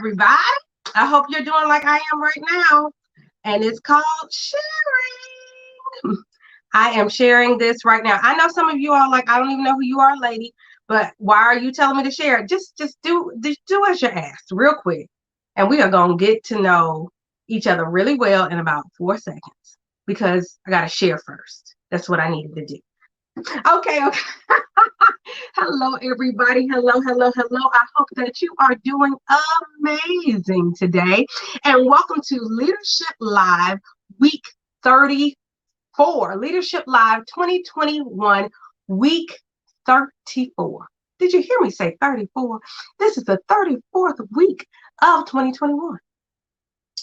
everybody. I hope you're doing like I am right now. And it's called sharing. I am sharing this right now. I know some of you are like, I don't even know who you are, lady, but why are you telling me to share it? Just do as you're asked real quick. And we are going to get to know each other really well in about 4 seconds because I got to share first. That's what I needed to do. Okay. Hello, everybody. Hello. I hope that you are doing amazing today. And welcome to Leadership Live Week 34. Leadership Live 2021, Week 34. Did you hear me say 34? This is the 34th week of 2021.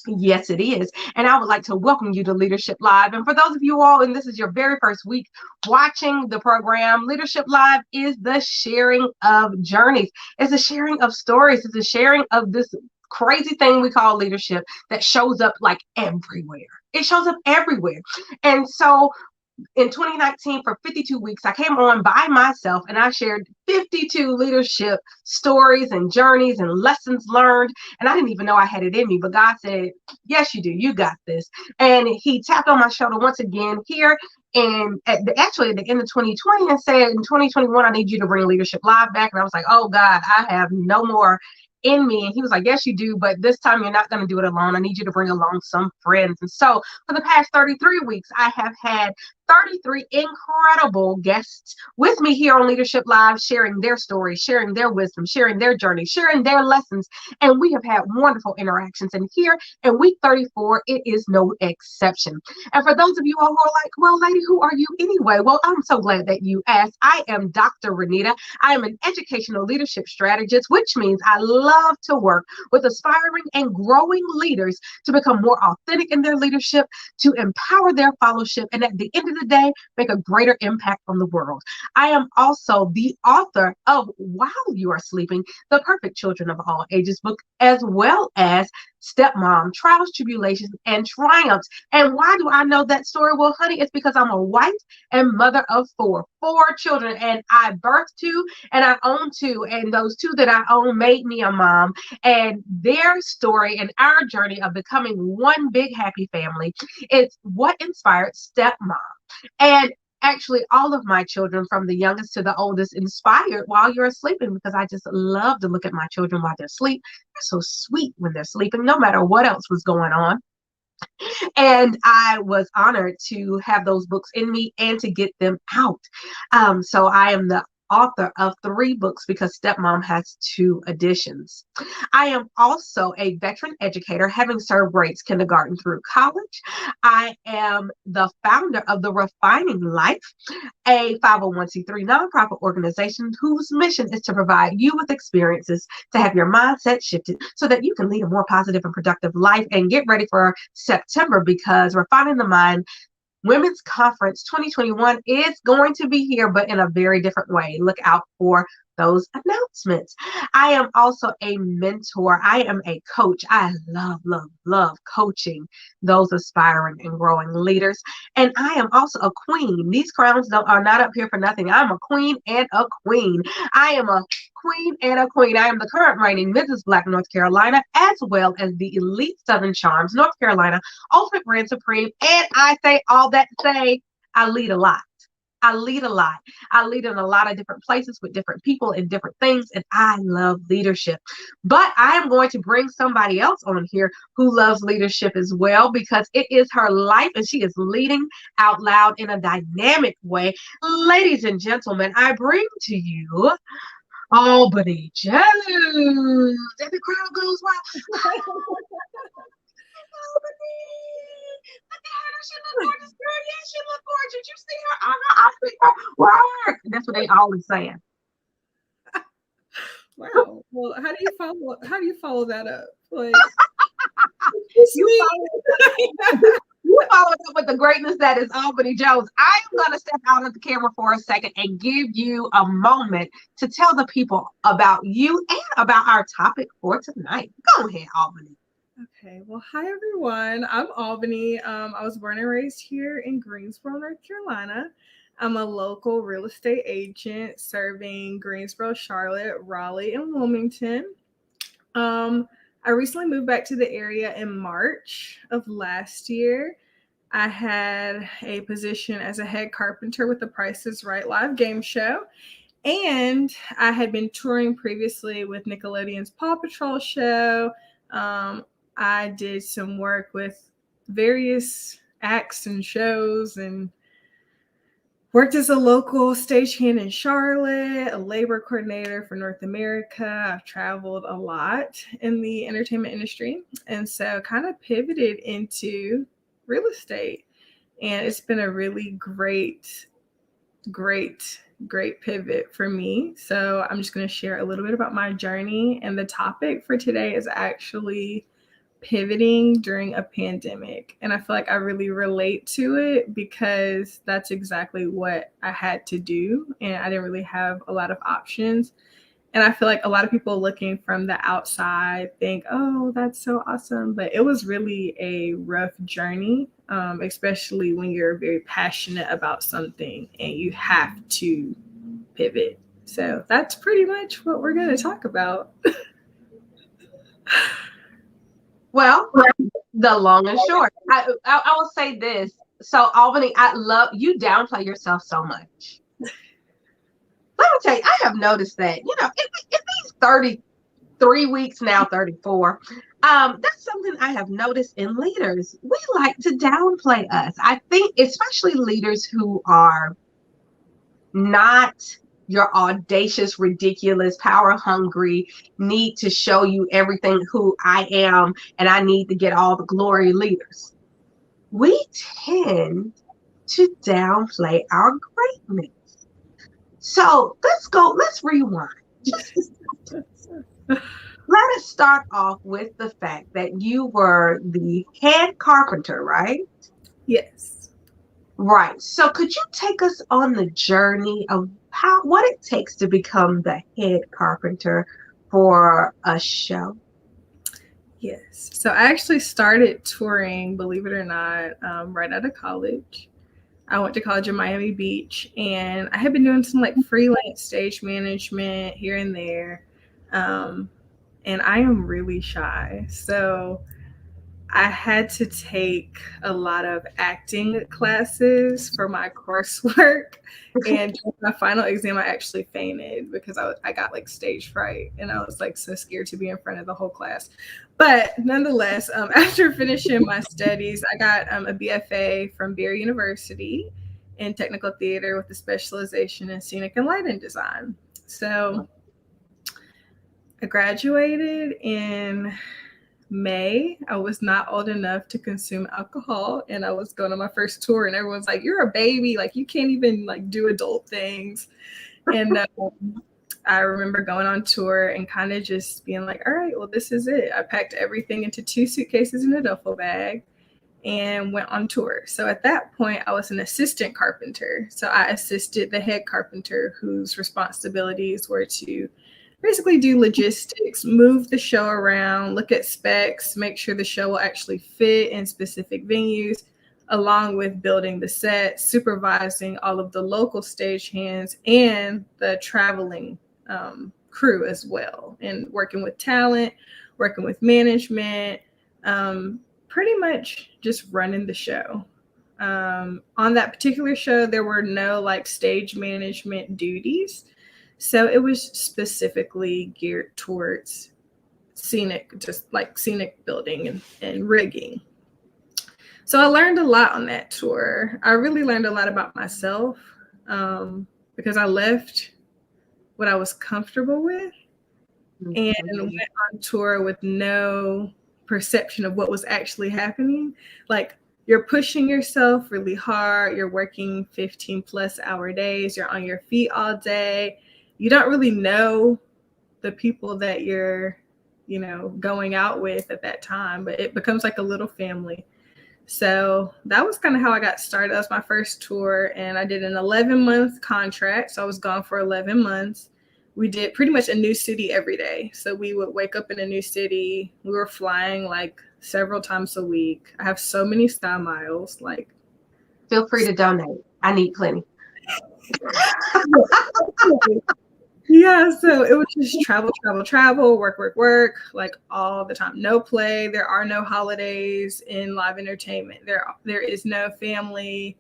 Yes, it is. And I would like to welcome you to Leadership Live. And for those of you all, and this is your very first week watching the program, Leadership Live is the sharing of journeys. It's a sharing of stories. It's a sharing of this crazy thing we call leadership that shows up like everywhere. It shows up everywhere. And so in 2019, for 52 weeks, I came on by myself and I shared 52 leadership stories and journeys and lessons learned. And I didn't even know I had it in me, but God said, yes, you do. You got this. And he tapped on my shoulder once again here and actually at the end of 2020 and said, in 2021, I need you to bring Leadership Live back. And I was like, oh God, I have no more in me. And he was like, yes, you do, but this time you're not going to do it alone. I need you to bring along some friends. And so for the past 33 weeks, I have had 33 incredible guests with me here on Leadership Live, sharing their stories, sharing their wisdom, sharing their journey, sharing their lessons. And we have had wonderful interactions. And here in week 34, it is no exception. And for those of you all who are like, well, lady, who are you anyway? Well, I'm so glad that you asked. I am Dr. Renita. I am an educational leadership strategist, which means I love to work with aspiring and growing leaders to become more authentic in their leadership, to empower their fellowship, and at the end of the day, make a greater impact on the world. I am also the author of While You Are Sleeping, The Perfect Children of All Ages book, as well as Stepmom, Trials, Tribulations, and Triumphs. And why do I know that story? Well, honey, it's because I'm a wife and mother of four children, and I birthed two and I own two, and those two that I own made me a mom. And their story and our journey of becoming one big happy family is what inspired Stepmom. And actually, all of my children, from the youngest to the oldest, inspired While You're Sleeping, because I just love to look at my children while they're asleep. They're so sweet when they're sleeping, no matter what else was going on. And I was honored to have those books in me and to get them out. So I am the author of 3 books because Stepmom has 2 editions. I am also a veteran educator, having served grades kindergarten through college. I am the founder of The Refining Life, a 501c3 nonprofit organization whose mission is to provide you with experiences to have your mindset shifted so that you can lead a more positive and productive life. And get ready for September, because Refining the Mind Women's Conference 2021 is going to be here, but in a very different way. Look out for those announcements. I am also a mentor. I am a coach. I love coaching those aspiring and growing leaders. And I am also a queen. These crowns are not up here for nothing. I'm a queen and a queen. I am a queen and a queen. I am the current reigning Mrs. Black North Carolina, as well as the Elite Southern Charms North Carolina Ultimate Brand Supreme. And I say all that to say, I lead a lot. I lead a lot. I lead in a lot of different places with different people and different things, and I love leadership. But I am going to bring somebody else on here who loves leadership as well, because it is her life and she is leading out loud in a dynamic way. Ladies and gentlemen, I bring to you Albany Jones. And the crowd goes wild. Albany. Look at her. She look gorgeous, girl. Yeah, she look gorgeous. You see her? I see her. Work. That's what they always saying. Wow. Well, how do you follow that up? Like, You followed up with the greatness that is Albany Jones. I am going to step out of the camera for a second and give you a moment to tell the people about you and about our topic for tonight. Go ahead, Albany. Okay, well, hi everyone. I'm Albany. I was born and raised here in Greensboro, North Carolina. I'm a local real estate agent serving Greensboro, Charlotte, Raleigh, and Wilmington. I I recently moved back to the area in March of last year. I had a position as a head carpenter with the Price is Right live game show. And I had been touring previously with Nickelodeon's Paw Patrol show. I did some work with various acts and shows and worked as a local stagehand in Charlotte, a labor coordinator for North America. I've traveled a lot in the entertainment industry. And so kind of pivoted into real estate. And it's been a really great pivot for me. So I'm just going to share a little bit about my journey. And the topic for today is actually pivoting during a pandemic. And I feel like I really relate to it because that's exactly what I had to do. And I didn't really have a lot of options. And I feel like a lot of people looking from the outside think, oh, that's so awesome. But it was really a rough journey, especially when you're very passionate about something and you have to pivot. So that's pretty much what we're going to talk about. Well, the long and short. I will say this. So, Albany, I love you downplay yourself so much. Let me tell you, I have noticed that, in these 33 weeks now, 34, that's something I have noticed in leaders. We like to downplay us. I think especially leaders who are not your audacious, ridiculous, power hungry, need to show you everything who I am, and I need to get all the glory leaders. We tend to downplay our greatness. So let's rewind. Let us start off with the fact that you were the head carpenter, right? Yes. Right. So could you take us on the journey of what it takes to become the head carpenter for a show? Yes. So I actually started touring, believe it or not, right out of college. I went to college in Miami Beach, and I had been doing some like freelance stage management here and there. And I am really shy. So I had to take a lot of acting classes for my coursework. And during my final exam, I actually fainted because I got like stage fright, and I was like so scared to be in front of the whole class. But nonetheless, after finishing my studies, I got a BFA from Beer University in technical theater with a specialization in scenic and lighting design. So I graduated in May. I was not old enough to consume alcohol, and I was going on my first tour, and everyone's like, you're a baby, like you can't even like do adult things. And I remember going on tour and kind of just being like, all right, well, this is it. I packed everything into 2 suitcases and a duffel bag and went on tour. So at that point, I was an assistant carpenter. So I assisted the head carpenter, whose responsibilities were to basically do logistics, move the show around, look at specs, make sure the show will actually fit in specific venues, along with building the set, supervising all of the local stagehands and the traveling crew as well, and working with talent, working with management, pretty much just running the show. On that particular show, there were no like stage management duties. So it was specifically geared towards scenic building and rigging. So I learned a lot on that tour. I really learned a lot about myself because I left what I was comfortable with and went on tour with no perception of what was actually happening. Like, you're pushing yourself really hard. You're working 15 plus hour days. You're on your feet all day. You don't really know the people that you're, going out with at that time, but it becomes like a little family. So that was kind of how I got started. That was my first tour, and I did an 11-month contract. So I was gone for 11 months. We did pretty much a new city every day. So we would wake up in a new city. We were flying like several times a week. I have so many style miles. Like, feel free to donate. I need plenty. Yeah, so it was just travel, travel, travel, work, work, work, like all the time. No play. There are no holidays in live entertainment. There is no family.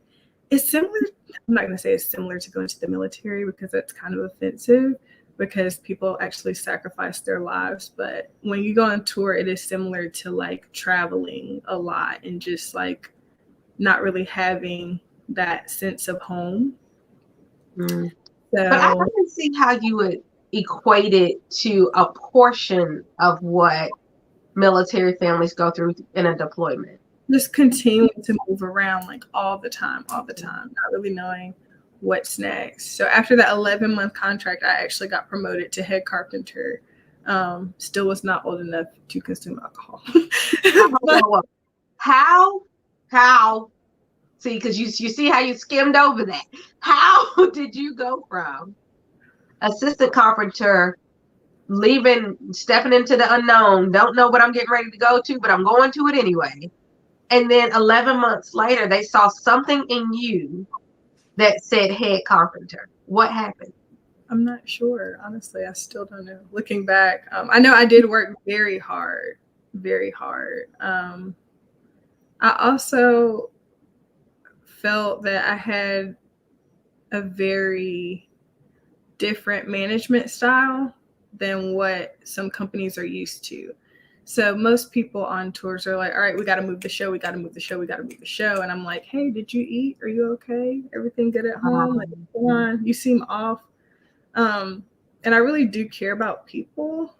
It's similar. I'm not gonna say it's similar to going to the military because that's kind of offensive because people actually sacrifice their lives. But when you go on tour, it is similar to like traveling a lot and just like not really having that sense of home. Mm. But I So can see how you would equate it to a portion of what military families go through in a deployment. just continuing to move around like all the time, not really knowing what's next. So after that 11-month contract, I actually got promoted to head carpenter. Still was not old enough to consume alcohol. But How? How? See, because you see how you skimmed over that. How did you go from assistant carpenter, leaving, stepping into the unknown, don't know what I'm getting ready to go to, but I'm going to it anyway. And then 11 months later, they saw something in you that said head carpenter. What happened? I'm not sure. Honestly, I still don't know. Looking back, I know I did work very hard, very hard. I also felt that I had a very different management style than what some companies are used to. So most people on tours are like, all right, we got to move the show. We got to move the show. We got to move the show. And I'm like, hey, did you eat? Are you okay? Everything good at home? Like, come on, you seem off. And I really do care about people.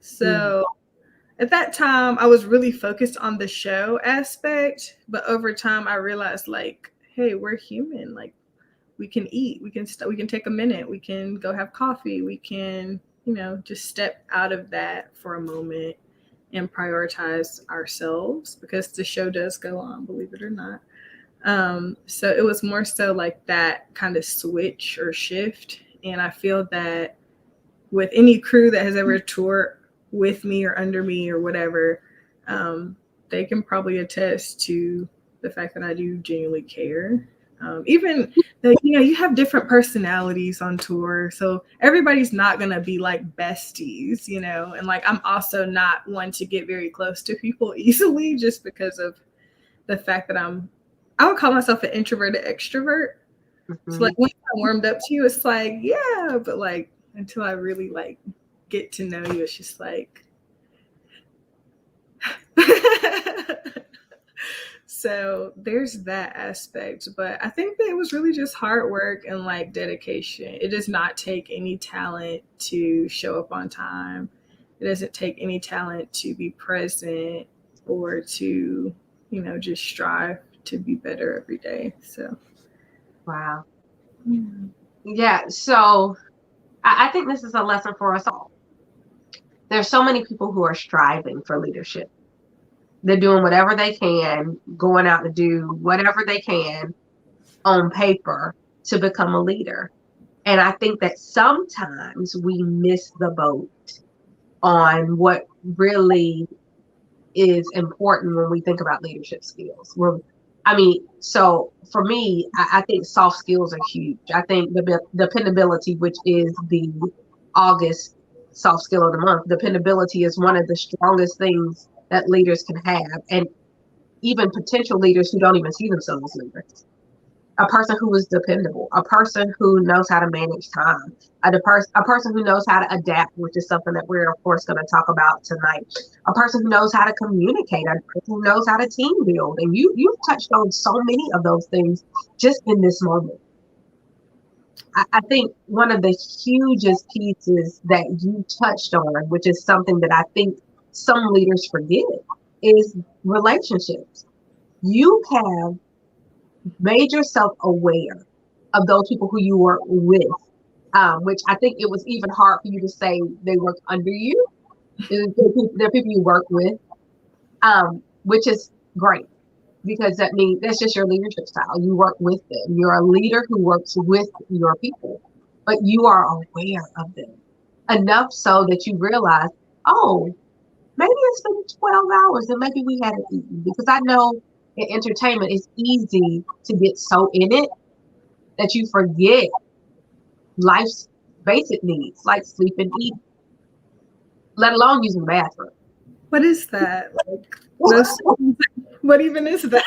So at that time, I was really focused on the show aspect. But over time, I realized, like, hey, we're human. Like, we can eat, we can take a minute, we can go have coffee, we can, just step out of that for a moment and prioritize ourselves because the show does go on, believe it or not. So it was more so like that kind of switch or shift. And I feel that with any crew that has ever toured with me or under me or whatever, they can probably attest to the fact that I do genuinely care. Even though, you have different personalities on tour. So everybody's not going to be like besties, and like I'm also not one to get very close to people easily just because of the fact that I would call myself an introverted extrovert. So like when I warmed up to you, it's like, yeah, but like until I really like get to know you, it's just like so there's that aspect. But I think that it was really just hard work and like dedication. It does not take any talent to show up on time. It doesn't take any talent to be present or to, just strive to be better every day. So Wow. Yeah. So I think this is a lesson for us all. There's so many people who are striving for leadership. They're doing whatever they can, going out to do whatever they can on paper to become a leader. And I think that sometimes we miss the boat on what really is important when we think about leadership skills. So for me, I think soft skills are huge. I think the dependability, which is the August soft skill of the month, dependability is one of the strongest things that leaders can have. And even potential leaders who don't even see themselves as leaders. A person who is dependable, a person who knows how to manage time, a person who knows how to adapt, which is something that we're of course going to talk about tonight. A person who knows how to communicate, a person who knows how to team build. And you've touched on so many of those things just in this moment. I think one of the hugest pieces that you touched on, which is something that I think some leaders forget, is relationships. You have made yourself aware of those people who you work with, which I think it was even hard for you to say they work under you. They're people you work with, which is great because that means that's just your leadership style. You work with them. You're a leader who works with your people, but you are aware of them enough so that you realize, oh, maybe it's been 12 hours and maybe we hadn't eaten. Because I know in entertainment, it's easy to get so in it that you forget life's basic needs like sleep and eat, let alone using the bathroom. What is that? Like, what even is that?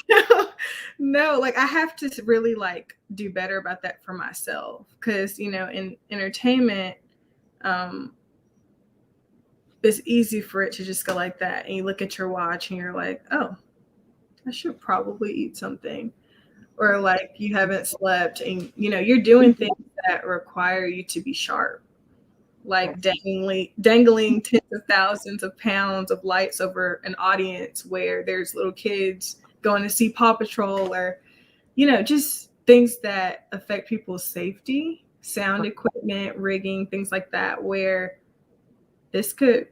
no, no, like I have to really like do better about that for myself because in entertainment, um, it's easy for it to just go like that, and you look at your watch and you're like, oh, I should probably eat something, or like you haven't slept, and you're doing things that require you to be sharp, like dangling tens of thousands of pounds of lights over an audience where there's little kids going to see Paw Patrol, or just things that affect people's safety, sound equipment, rigging, things like that, where this could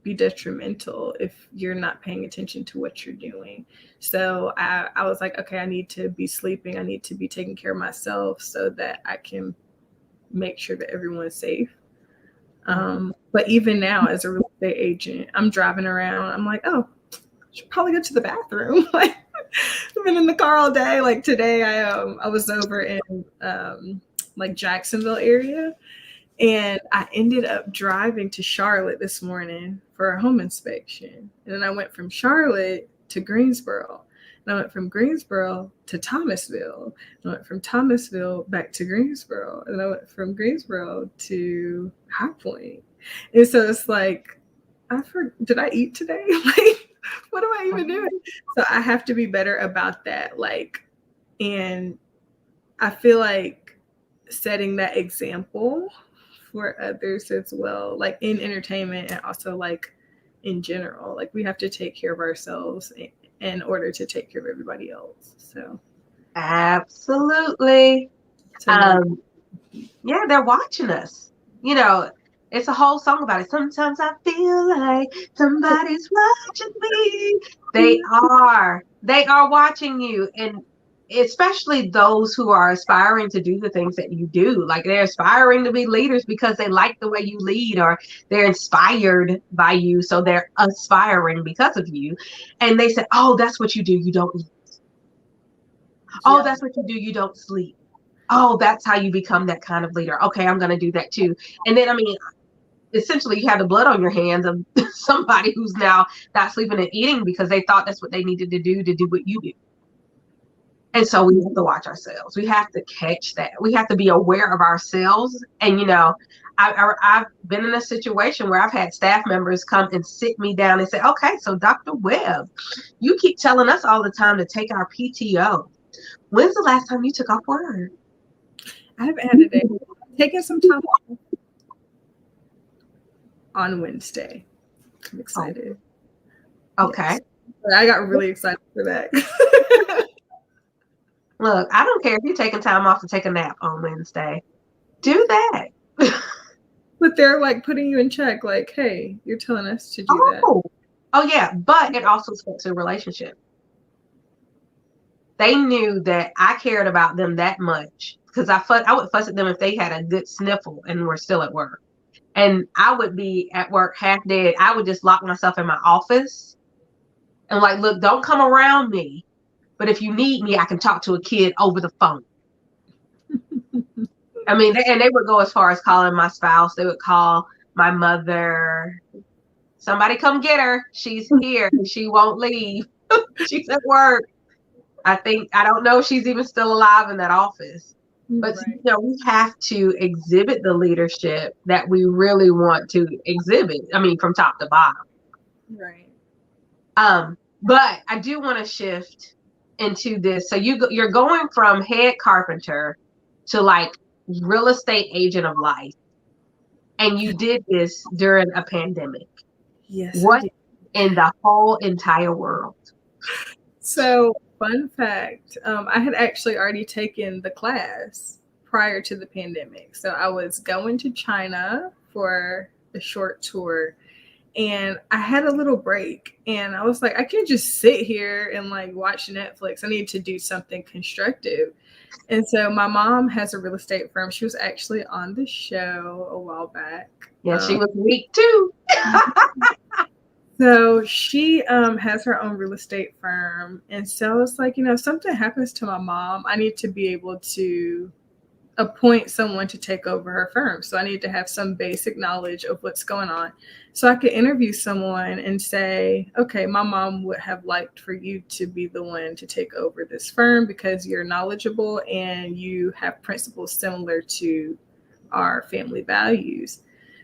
be detrimental if you're not paying attention to what you're doing. So I was like, okay, I need to be sleeping. I need to be taking care of myself so that I can make sure that everyone's safe. But even now, as a real estate agent, I'm driving around. I'm like, oh, I should probably go to the bathroom. Like, I've been in the car all day. Like today, I was over in like Jacksonville area, and I ended up driving to Charlotte this morning for a home inspection. And then I went from Charlotte to Greensboro. And I went from Greensboro to Thomasville. And I went from Thomasville back to Greensboro. And I went from Greensboro to High Point. And so it's like, did I eat today? Like, what am I even doing? So I have to be better about that. Like, and I feel like setting that example for others as well, like in entertainment and also like in general, like we have to take care of ourselves in order to take care of everybody else. So absolutely. Yeah, they're watching us. It's a whole song about it. Sometimes I feel like somebody's watching me. They are watching you, and especially those who are aspiring to do the things that you do. Like they're aspiring to be leaders because they like the way you lead, or they're inspired by you, so they're aspiring because of you. And they say, oh, that's what you do, you don't eat. Oh, that's what you do, you don't sleep. Oh, that's how you become that kind of leader. Okay, I'm going to do that too. And then, essentially you have the blood on your hands of somebody who's now not sleeping and eating because they thought that's what they needed to do what you do. And so we have to watch ourselves. We have to catch that. We have to be aware of ourselves. And, I've been in a situation where I've had staff members come and sit me down and say, okay, so Dr. Webb, you keep telling us all the time to take our PTO. When's the last time you took off work? I haven't had a day. Taking some time off on Wednesday. I'm excited. Okay. Yes. I got really excited for that. Look, I don't care if you're taking time off to take a nap on Wednesday. Do that. But they're like putting you in check, like, hey, you're telling us to do that. Oh, yeah. But it also speaks to a relationship. They knew that I cared about them that much because I would fuss at them if they had a good sniffle and were still at work. And I would be at work half dead. I would just lock myself in my office and like, look, don't come around me. But if you need me, I can talk to a kid over the phone. And they would go as far as calling my spouse. They would call my mother. Somebody come get her. She's here. She won't leave. She's at work. I don't know if she's even still alive in that office. But right. We have to exhibit the leadership that we really want to exhibit. From top to bottom. Right. But I do want to shift into this. So you're going from head carpenter to like real estate agent of life, and you did this during a pandemic. Yes. What in the whole entire world? So, fun fact, I had actually already taken the class prior to the pandemic. So I was going to China for a short tour, and I had a little break, and I was like, I can't just sit here and like watch Netflix. I need to do something constructive. And so my mom has a real estate firm. She was actually on the show a while back. Yeah, she was weak too. So she has her own real estate firm. And so it's like, if something happens to my mom, I need to be able to appoint someone to take over her firm. So I need to have some basic knowledge of what's going on. So I could interview someone and say, okay, my mom would have liked for you to be the one to take over this firm because you're knowledgeable and you have principles similar to our family values.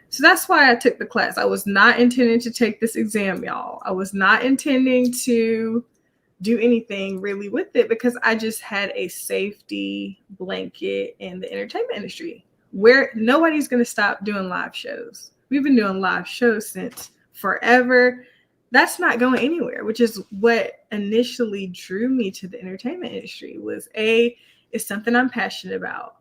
So that's why I took the class. I was not intending to take this exam, y'all. I was not intending to do anything really with it because I just had a safety blanket in the entertainment industry where nobody's going to stop doing live shows. We've been doing live shows since forever. That's not going anywhere, which is what initially drew me to the entertainment industry. Was A, it's something I'm passionate about.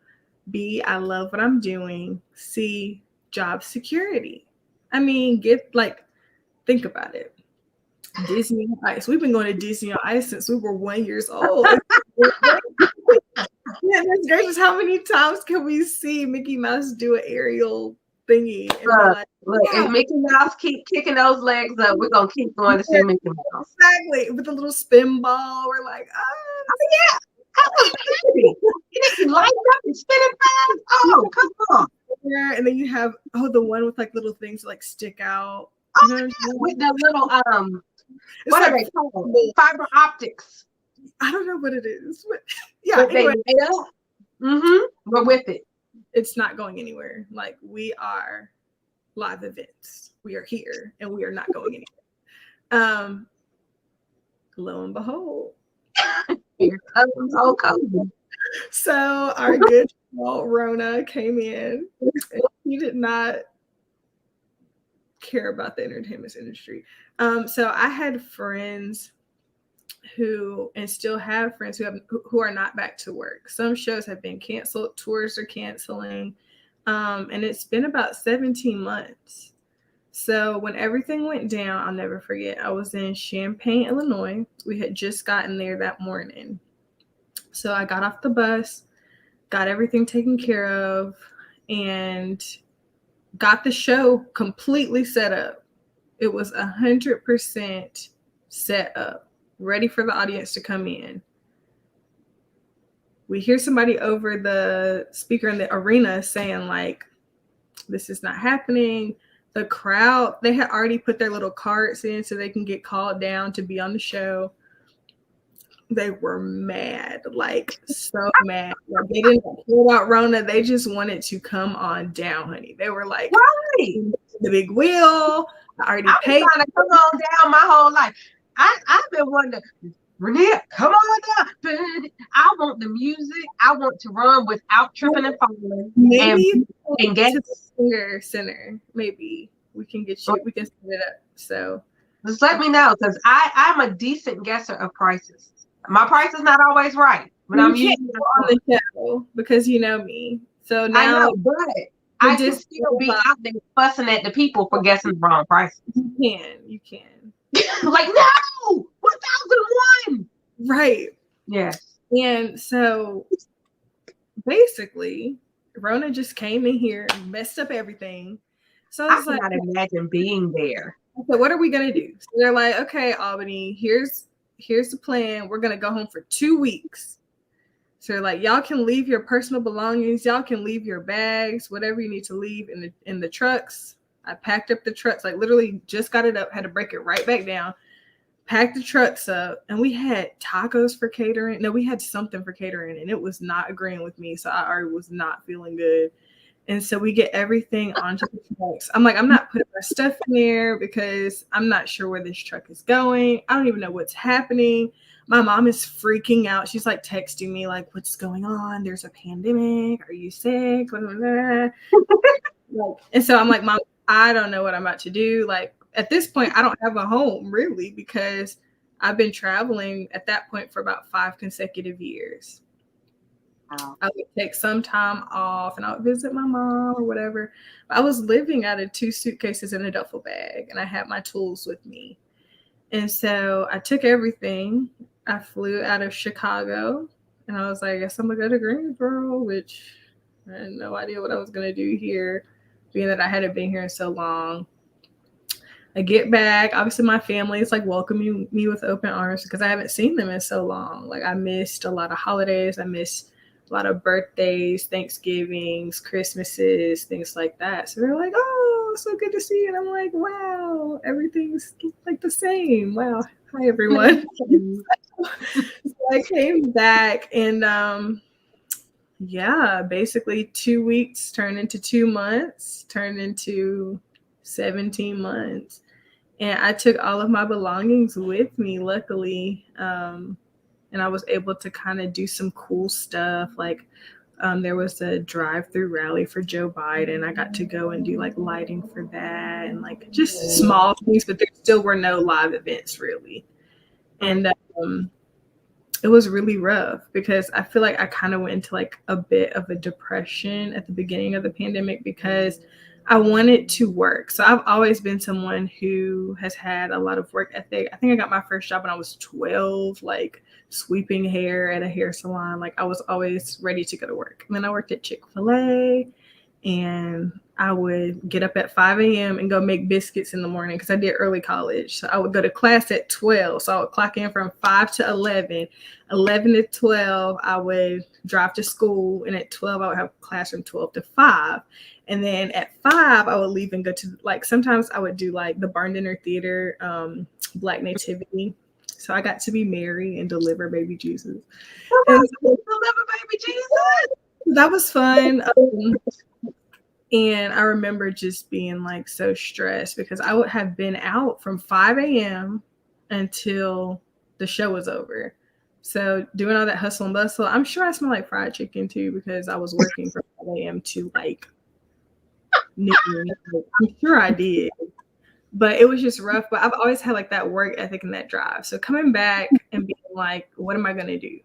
B, I love what I'm doing. C, job security. I mean, think about it. Disney on Ice. We've been going to Disney on Ice since we were 1 year old. Goodness gracious, how many times can we see Mickey Mouse do an aerial thingy? And look, if Mickey Mouse keep kicking those legs up, we're gonna keep going to see Mickey Mouse. Exactly, with the little spin ball. We're like, oh yeah, I'm happy. It lights up and spinning fast. Oh, come on. Yeah, and then you have the one with like little things that, like stick out. Oh, yeah, with the little what are they called? Fiber optics. I don't know what it is, but yeah. Anyway, we're with it. It's not going anywhere. Like, we are live events. We are here, and we are not going anywhere. Lo and behold, here comes old COVID. So our good Rona came in. And he did not care about the entertainment industry. So I had friends who, and still have friends who are not back to work. Some shows have been canceled, tours are canceling, and it's been about 17 months. So when everything went down, I'll never forget, I was in Champaign, Illinois. We had just gotten there that morning. So I got off the bus, got everything taken care of, and got the show completely set up. It was 100% set up, ready for the audience to come in. We hear somebody over the speaker in the arena saying, like, this is not happening. The crowd, they had already put their little cards in so they can get called down to be on the show. They were mad, like so mad. Like, they didn't care about Rona. They just wanted to come on down, honey. They were like, right, the big wheel. I already paid. I'm trying to come on down my whole life. I've been wondering, Renee, come on down. I want the music. I want to run without tripping and falling. Maybe and get to the singer center. Maybe we can get you. We can set it up. So just let me know, because I'm a decent guesser of prices. My price is not always right, but I'm using it on the show because you know me. So now, I know, but I can still be out there fussing at the people for guessing the wrong prices. You can. Like, no, 1001. Right. Yes. And so basically, Rona just came in here and messed up everything. So I cannot imagine being there. So what are we gonna do? So they're like, okay, Albany, here's the plan. We're gonna go home for 2 weeks. So they're like, y'all can leave your personal belongings, y'all can leave your bags, whatever you need to leave in the trucks. I packed up the trucks, like literally just got it up, had to break it right back down, packed the trucks up, and we had tacos for catering. No, we had something for catering, and it was not agreeing with me. So I already was not feeling good. And so we get everything onto the trucks. I'm like, I'm not putting my stuff in there because I'm not sure where this truck is going. I don't even know what's happening. My mom is freaking out. She's like texting me like, what's going on? There's a pandemic. Are you sick? And so I'm like, Mom, I don't know what I'm about to do. Like, at this point, I don't have a home really because I've been traveling at that point for about 5 consecutive years. Wow. I would take some time off and I would visit my mom or whatever. But I was living out of 2 suitcases and a duffel bag, and I had my tools with me. And so I took everything. I flew out of Chicago, and I was like, I guess I'm going to go to Greensboro, which I had no idea what I was going to do here, being that I hadn't been here in so long. I get back. Obviously, my family is like welcoming me with open arms because I haven't seen them in so long. Like, I missed a lot of holidays. I missed a lot of birthdays, Thanksgivings, Christmases, things like that. So they're like, "Oh, so good to see you." And I'm like, "Wow, everything's like the same. Wow, hi everyone." So I came back, and yeah, basically 2 weeks turned into 2 months, turned into 17 months. And I took all of my belongings with me, luckily. And I was able to kind of do some cool stuff. Like there was a drive-through rally for Joe Biden. I got to go and do like lighting for that and like just small things, but there still were no live events really. And it was really rough because I feel like I kind of went into like a bit of a depression at the beginning of the pandemic because I wanted to work. So I've always been someone who has had a lot of work ethic. I think I got my first job when I was 12, like sweeping hair at a hair salon. Like I was always ready to go to work. And then I worked at Chick-fil-A, and I would get up at 5 a.m. and go make biscuits in the morning because I did early college. So I would go to class at 12. So I would clock in from 5 to 11. 11 to 12, I would drive to school. And at 12, I would have class from 12 to 5. And then at 5, I would leave and go to, like, sometimes I would do like the Barn Dinner Theater, Black Nativity. So I got to be Mary and deliver baby Jesus. And so, deliver baby Jesus. That was fun. And I remember just being like so stressed because I would have been out from 5 a.m. until the show was over. So doing all that hustle and bustle, I'm sure I smell like fried chicken too because I was working from 5 a.m. to like noon. I'm sure I did. But it was just rough. But I've always had like that work ethic and that drive. So coming back and being like, what am I going to do?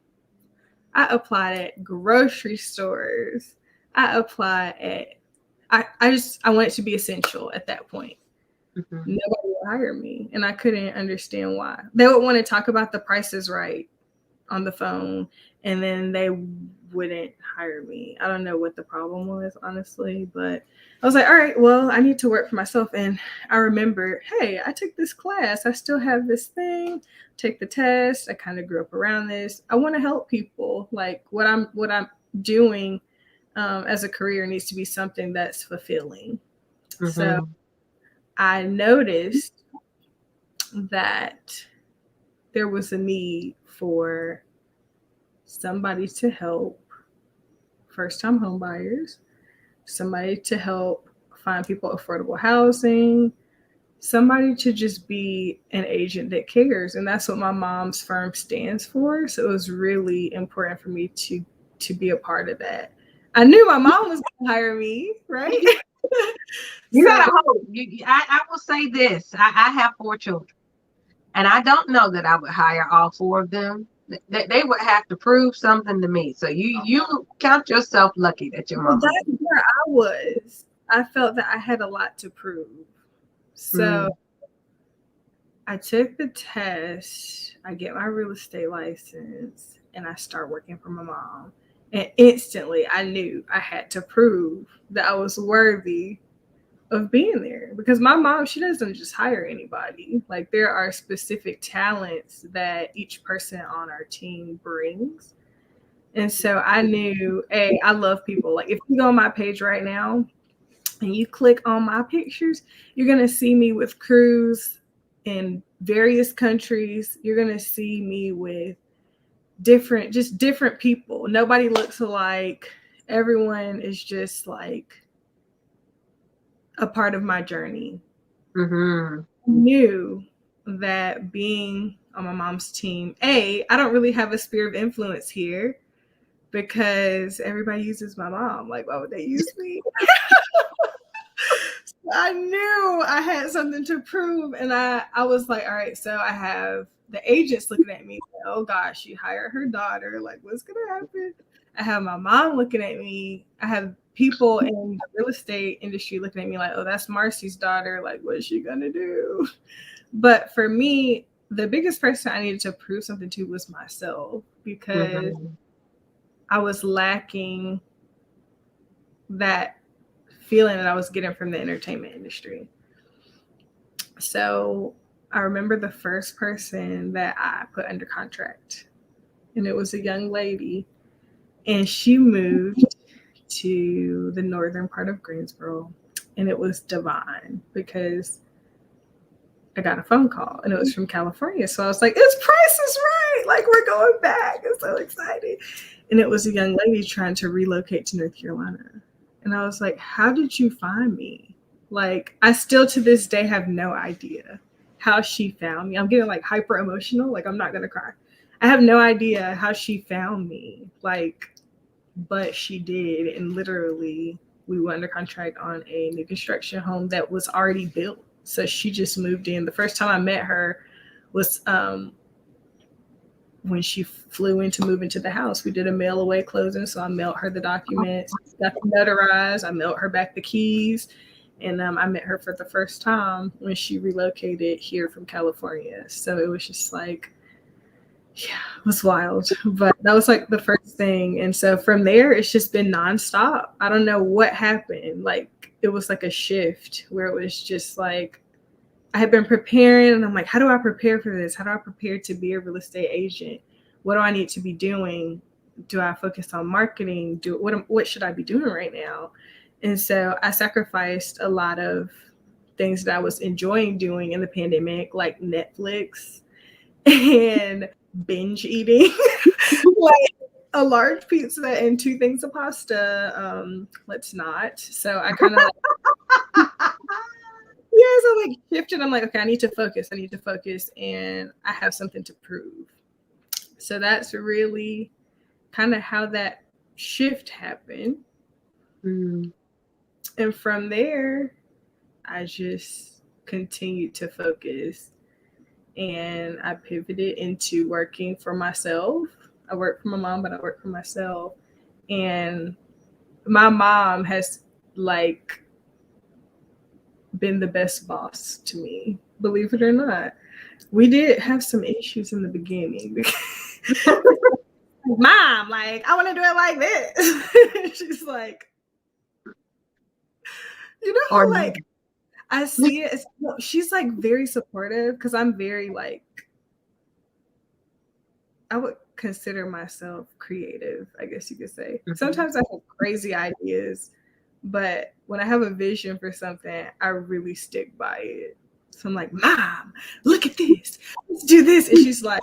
I applied at grocery stores. I applied at I want it to be essential at that point. Mm-hmm. Nobody would hire me, and I couldn't understand why. They would want to talk about the prices right on the phone, and then they wouldn't hire me. I don't know what the problem was, honestly, but I was like, all right, well, I need to work for myself. And I remember, hey, I took this class. I still have this thing. Take the test. I kind of grew up around this. I want to help people. Like what I'm doing as a career needs to be something that's fulfilling. Mm-hmm. So I noticed that there was a need for somebody to help first-time home buyers, somebody to help find people affordable housing, somebody to just be an agent that cares. And that's what my mom's firm stands for. So it was really important for me to be a part of that. I knew my mom was going to hire me, right? You gotta hope. I will say this. I have 4 children, and I don't know that I would hire all 4 of them. They would have to prove something to me. So you count yourself lucky that your mom. That's where I was. I felt that I had a lot to prove. So I took the test. I get my real estate license, and I start working for my mom. And instantly, I knew I had to prove that I was worthy of being there because my mom, she doesn't just hire anybody. Like there are specific talents that each person on our team brings. And so I knew, hey, I love people. Like if you go on my page right now and you click on my pictures, you're going to see me with crews in various countries. You're going to see me with different people. Nobody looks alike. Everyone is just like a part of my journey. Mm-hmm. I knew that being on my mom's team, I don't really have a sphere of influence here because everybody uses my mom. Like, why would they use me? I knew I had something to prove. And I was like, all right, so I have the agents looking at me. Like, oh gosh, she hired her daughter. Like, what's going to happen? I have my mom looking at me. I have people in the real estate industry looking at me like, oh, that's Marcy's daughter. Like, what is she going to do? But for me, the biggest person I needed to prove something to was myself because I was lacking that feeling that I was getting from the entertainment industry. So I remember the first person that I put under contract, and it was a young lady. And she moved to the northern part of Greensboro, and it was divine because I got a phone call and it was from California. So I was like, it's Price is Right. Like, we're going back. I'm so excited. And it was a young lady trying to relocate to North Carolina. And I was like, how did you find me? Like, I still to this day have no idea how she found me. I'm getting like hyper emotional. Like, I'm not going to cry. I have no idea how she found me. Like, but she did. And literally, we went under contract on a new construction home that was already built. So she just moved in. The first time I met her was when she flew in to move into the house. We did a mail away closing. So I mailed her the documents, got them notarized. I mailed her back the keys. And I met her for the first time when she relocated here from California. So it was just like, yeah, it was wild. But that was like the first thing. And so from there, it's just been nonstop. I don't know what happened. Like, it was like a shift where it was just like, I had been preparing and I'm like, how do I prepare for this? How do I prepare to be a real estate agent? What do I need to be doing? Do I focus on marketing? What should I be doing right now? And so I sacrificed a lot of things that I was enjoying doing in the pandemic, like Netflix and binge eating, like a large pizza and 2 things of pasta. Let's not. So I kind of like, yeah, so like shifted. I'm like, okay, I need to focus. And I have something to prove. So that's really kind of how that shift happened. Mm. And from there, I just continued to focus and I pivoted into working for myself. I work for my mom, but I work for myself. And my mom has like been the best boss to me, believe it or not. We did have some issues in the beginning because mom, like, I want to do it like this. She's like, you know Or how like I see it as, she's like very supportive because I'm very like, I would consider myself creative, I guess you could say. Sometimes I have crazy ideas, but when I have a vision for something, I really stick by it. So I'm like, Mom, look at this. Let's do this. And she's like,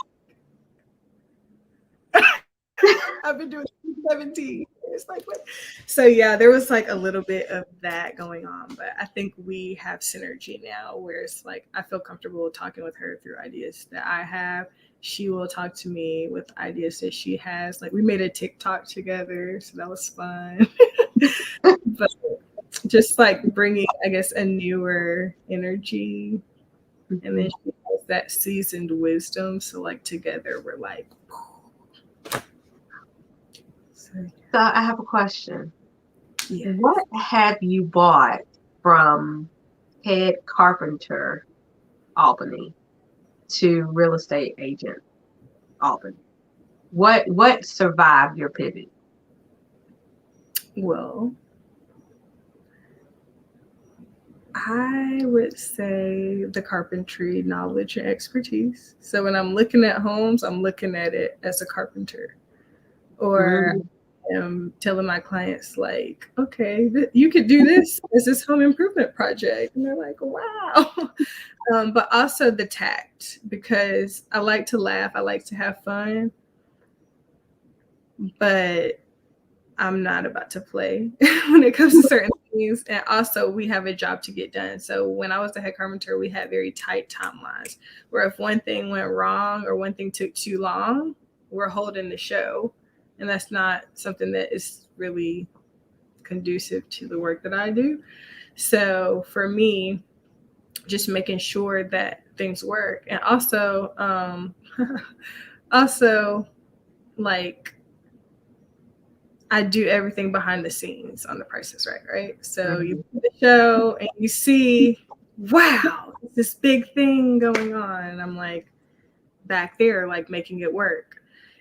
I've been doing it for 17 years. Like, what? So yeah, there was like a little bit of that going on, but I think we have synergy now where it's like I feel comfortable talking with her through ideas that I have. She will talk to me with ideas that she has. Like, we made a TikTok together, so that was fun. But just like bringing, I guess, a newer energy, and then she has that seasoned wisdom. So like together, we're like. So I have a question. Yeah. What have you bought from head carpenter Albany to real estate agent Albany? What survived your pivot? Well, I would say the carpentry knowledge and expertise. So when I'm looking at homes, I'm looking at it as a carpenter. Or I'm telling my clients, like, okay, you could do this as this home improvement project. And they're like, wow. But also the tact, because I like to laugh. I like to have fun. But I'm not about to play when it comes to certain things. And also, we have a job to get done. So when I was the head carpenter, we had very tight timelines where if one thing went wrong or one thing took too long, we're holding the show. And that's not something that is really conducive to the work that I do. So for me, just making sure that things work. And also, also like, I do everything behind the scenes on The Price is Right, right? So you put the show and you see, wow, this big thing going on. And I'm like back there, like making it work.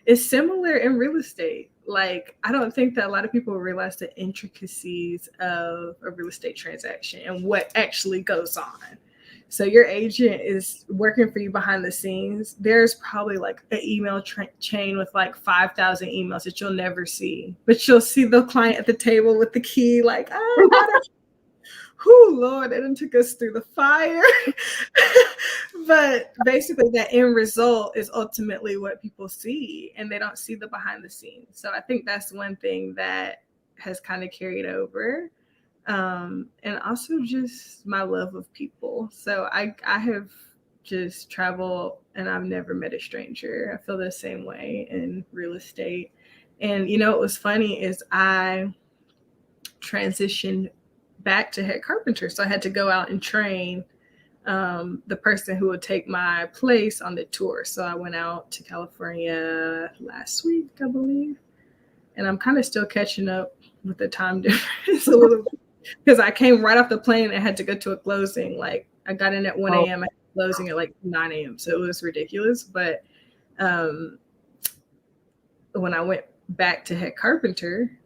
It's similar in real estate. Like, I don't think that a lot of people realize the intricacies of a real estate transaction and what actually goes on. So your agent is working for you behind the scenes. There's probably like an email chain with like 5,000 emails that you'll never see, but you'll see the client at the table with the key, like, oh, whoo, Lord, it took us through the fire. But basically, that end result is ultimately what people see, and they don't see the behind the scenes. So I think that's one thing that has kind of carried over. And also just my love of people. So I have just traveled and I've never met a stranger. I feel the same way in real estate. And you know what was funny is I transitioned back to head carpenter. So I had to go out and train the person who would take my place on the tour. So I went out to California last week, I believe. And I'm kind of still catching up with the time difference a little bit because I came right off the plane and had to go to a closing. Like I got in at 1 a.m. I had closing at like 9 a.m. So it was ridiculous. But when I went back to head carpenter,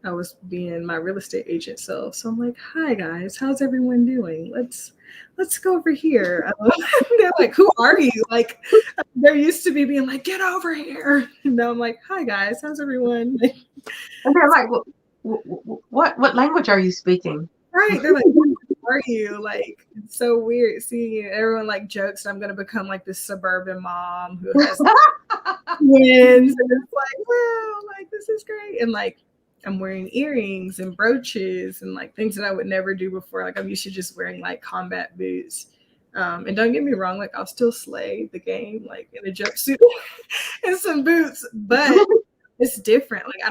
I was being my real estate agent self. So I'm like, hi guys, how's everyone doing? Let's go over here. They're like, who are you? Like they're used to me being like, get over here. And now I'm like, hi guys, how's everyone? And they're like, what language are you speaking? Right. They're like, who are you? Like, it's so weird seeing it. Everyone like jokes I'm gonna become like this suburban mom who has twins. And it's like, wow, like this is great. And like I'm wearing earrings and brooches and like things that I would never do before. Like I'm used to just wearing like combat boots. And don't get me wrong, like I'll still slay the game, like in a jumpsuit and some boots, but it's different. Like I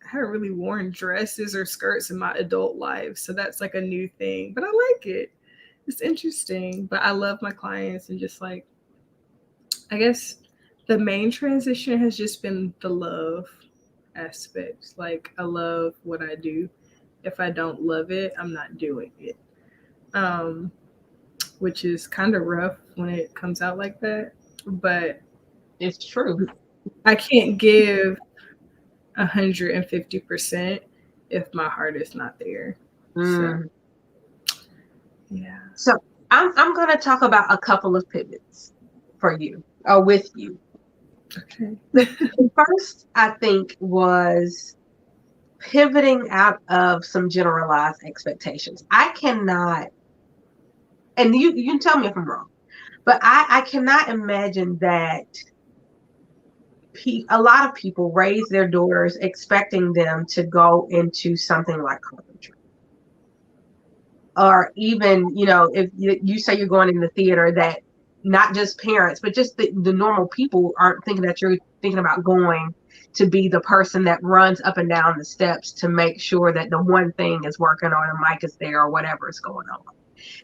haven't really worn dresses or skirts in my adult life. So that's like a new thing, but I like it. It's interesting, but I love my clients and just like, I guess the main transition has just been the love aspects. Like I love what I do. If I don't love it, I'm not doing it. Which is kind of rough when it comes out like that, but it's true. I can't give 150% if my heart is not there. So, yeah. So I'm going to talk about a couple of pivots for you or with you. Okay. The first, I think, was pivoting out of some generalized expectations. I cannot, and you can tell me if I'm wrong, but I cannot imagine that a lot of people raise their daughters expecting them to go into something like carpentry. Or even, if you say you're going in the theater, that not just parents, but just the normal people aren't thinking that you're thinking about going to be the person that runs up and down the steps to make sure that the one thing is working or the mic is there or whatever is going on.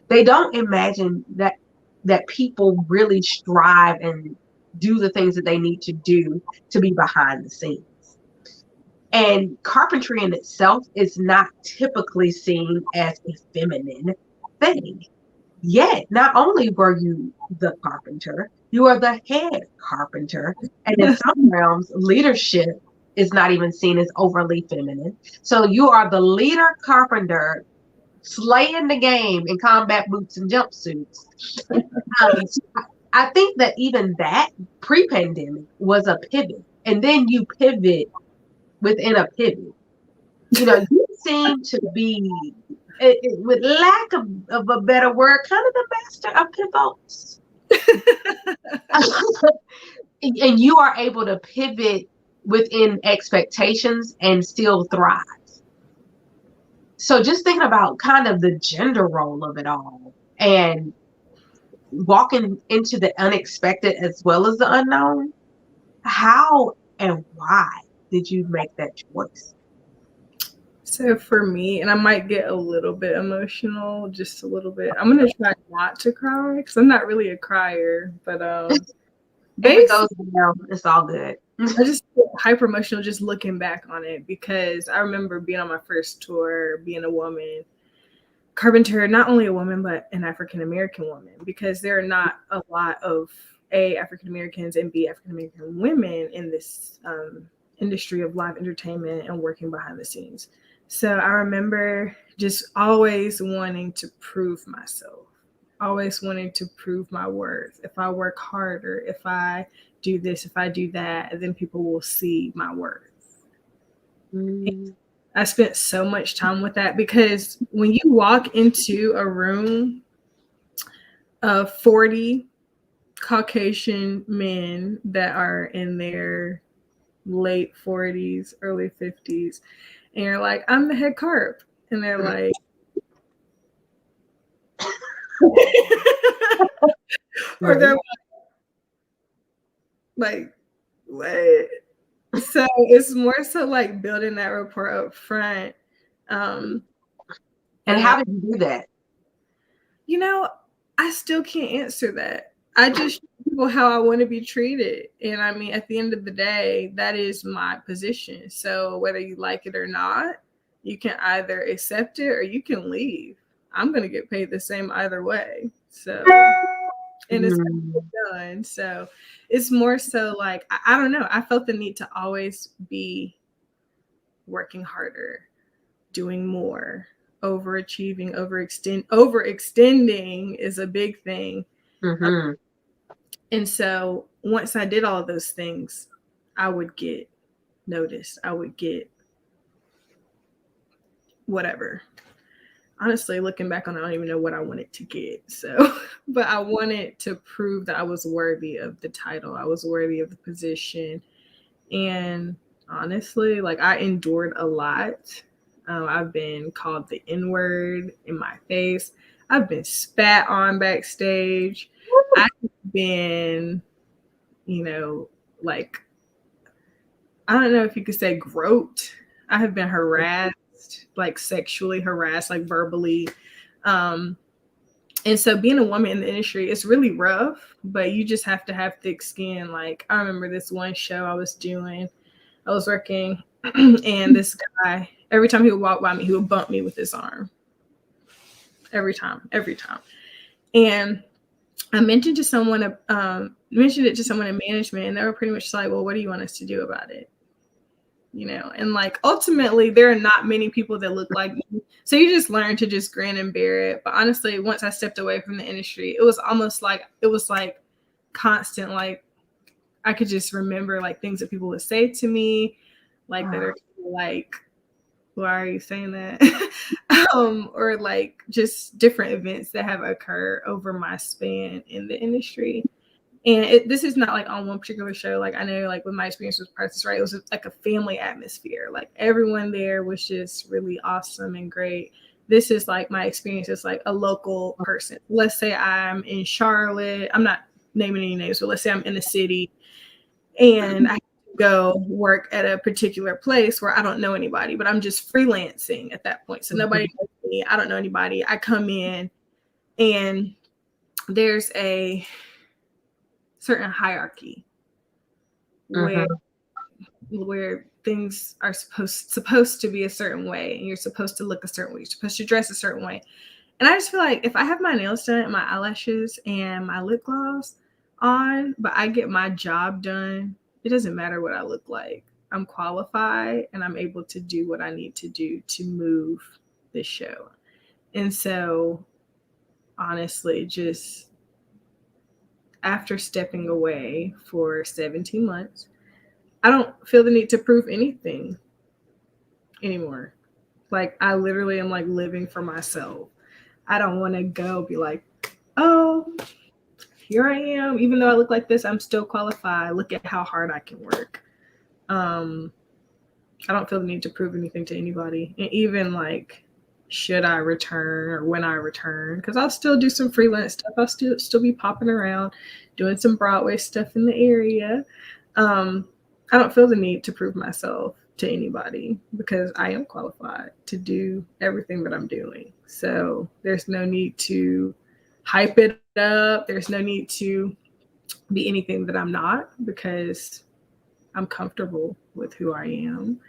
They don't imagine that people really strive and do the things that they need to do to be behind the scenes. And carpentry in itself is not typically seen as a feminine thing. Yet, not only were you the carpenter, you are the head carpenter. And in some realms, leadership is not even seen as overly feminine. So you are the leader carpenter slaying the game in combat boots and jumpsuits. I think that even that pre-pandemic was a pivot. And then you pivot within a pivot. You seem to be, with lack of a better word, kind of the master of pivots. And you are able to pivot within expectations and still thrive. So just thinking about kind of the gender role of it all and walking into the unexpected as well as the unknown, how and why did you make that choice? So for me, and I might get a little bit emotional, just a little bit. I'm gonna try not to cry because I'm not really a crier, but it goes down, it's all good. I just get hyper emotional just looking back on it because I remember being on my first tour, being a woman carpenter, not only a woman but an African American woman, because there are not a lot of African Americans and African American women in this industry of live entertainment and working behind the scenes. So I remember just always wanting to prove myself, always wanting to prove my worth. If I work harder, if I do this, if I do that, then people will see my worth. Mm. I spent so much time with that because when you walk into a room of 40 Caucasian men that are in their late 40s, early 50s, and you're like, I'm the head carp. And they're like, or they're Right. like, what? So it's more so like building that rapport up front. Um, And and then, how did you do that? you know, I still can't answer that. I just show people how I want to be treated. And I mean, at the end of the day, that is my position. So whether you like it or not, you can either accept it or you can leave. I'm going to get paid the same either way. So, and it's Mm. done. So it's more so like, I don't know. I felt the need to always be working harder, doing more, overachieving, overextending is a big thing. Mm-hmm. And so once I did all of those things, I would get noticed. I would get whatever. Honestly, looking back on it, I don't even know what I wanted to get. So, but I wanted to prove that I was worthy of the title. I was worthy of the position. And honestly, like I endured a lot. I've been called the N word in my face. I've been spat on backstage. I've been, you know, like, I don't know if you could say groped. I have been harassed, like sexually harassed, like verbally. Um, and so being a woman in the industry, it's really rough, but you just have to have thick skin. Like I remember this one show I was doing, I was working, and this guy, every time he would walk by me, he would bump me with his arm. Every time. And I mentioned it to someone in management, and they were pretty much like, "Well, what do you want us to do about it?" You know, and like ultimately, there are not many people that look like me, so you just learn to just grin and bear it. But honestly, once I stepped away from the industry, it was like constant, like I could just remember like things that people would say to me, like that are like, why are you saying that? Or like just different events that have occurred over my span in the industry. And this is not like on one particular show. Like I know, like with my experience with Prices Right, it was like a family atmosphere. Like everyone there was just really awesome and great. This is like my experience as like a local person. Let's say I'm in Charlotte. I'm not naming any names, but let's say I'm in the city and I go work at a particular place where I don't know anybody, but I'm just freelancing at that point. So nobody knows me. I don't know anybody. I come in and there's a certain hierarchy where Mm-hmm. things are supposed to be a certain way and you're supposed to look a certain way. You're supposed to dress a certain way. And I just feel like if I have my nails done and my eyelashes and my lip gloss on, but I get my job done, it doesn't matter what I look like. I'm qualified and I'm able to do what I need to do to move this show. And so, honestly, just after stepping away for 17 months, I don't feel the need to prove anything anymore. Like, I literally am like living for myself. I don't want to go be like, oh, here I am. Even though I look like this, I'm still qualified. Look at how hard I can work. Um, I don't feel the need to prove anything to anybody. And even like, should I return or when I return? Because I'll still do some freelance stuff. I'll still be popping around, doing some Broadway stuff in the area. Um, I don't feel the need to prove myself to anybody because I am qualified to do everything that I'm doing. So there's no need to hype it up. There's no need to be anything that I'm not because I'm comfortable with who I am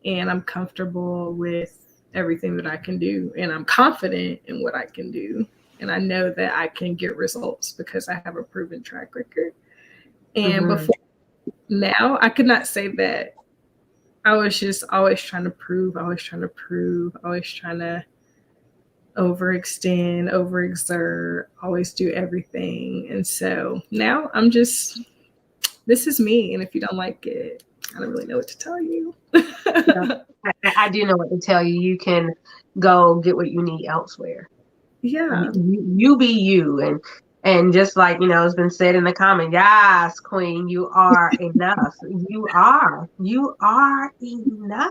and I'm comfortable with everything that I can do and I'm confident in what I can do. And I know that I can get results because I have a proven track record. And Mm-hmm. before now, I could not say that I was just always trying to prove, always trying to overextend, overexert, always do everything. And so now I'm just, this is me. And if you don't like it, I don't really know what to tell you. Yeah. I do know what to tell you. You can go get what you need elsewhere. Yeah. You be you, and just like it's been said in the comment, yes, queen, you are enough. You are enough.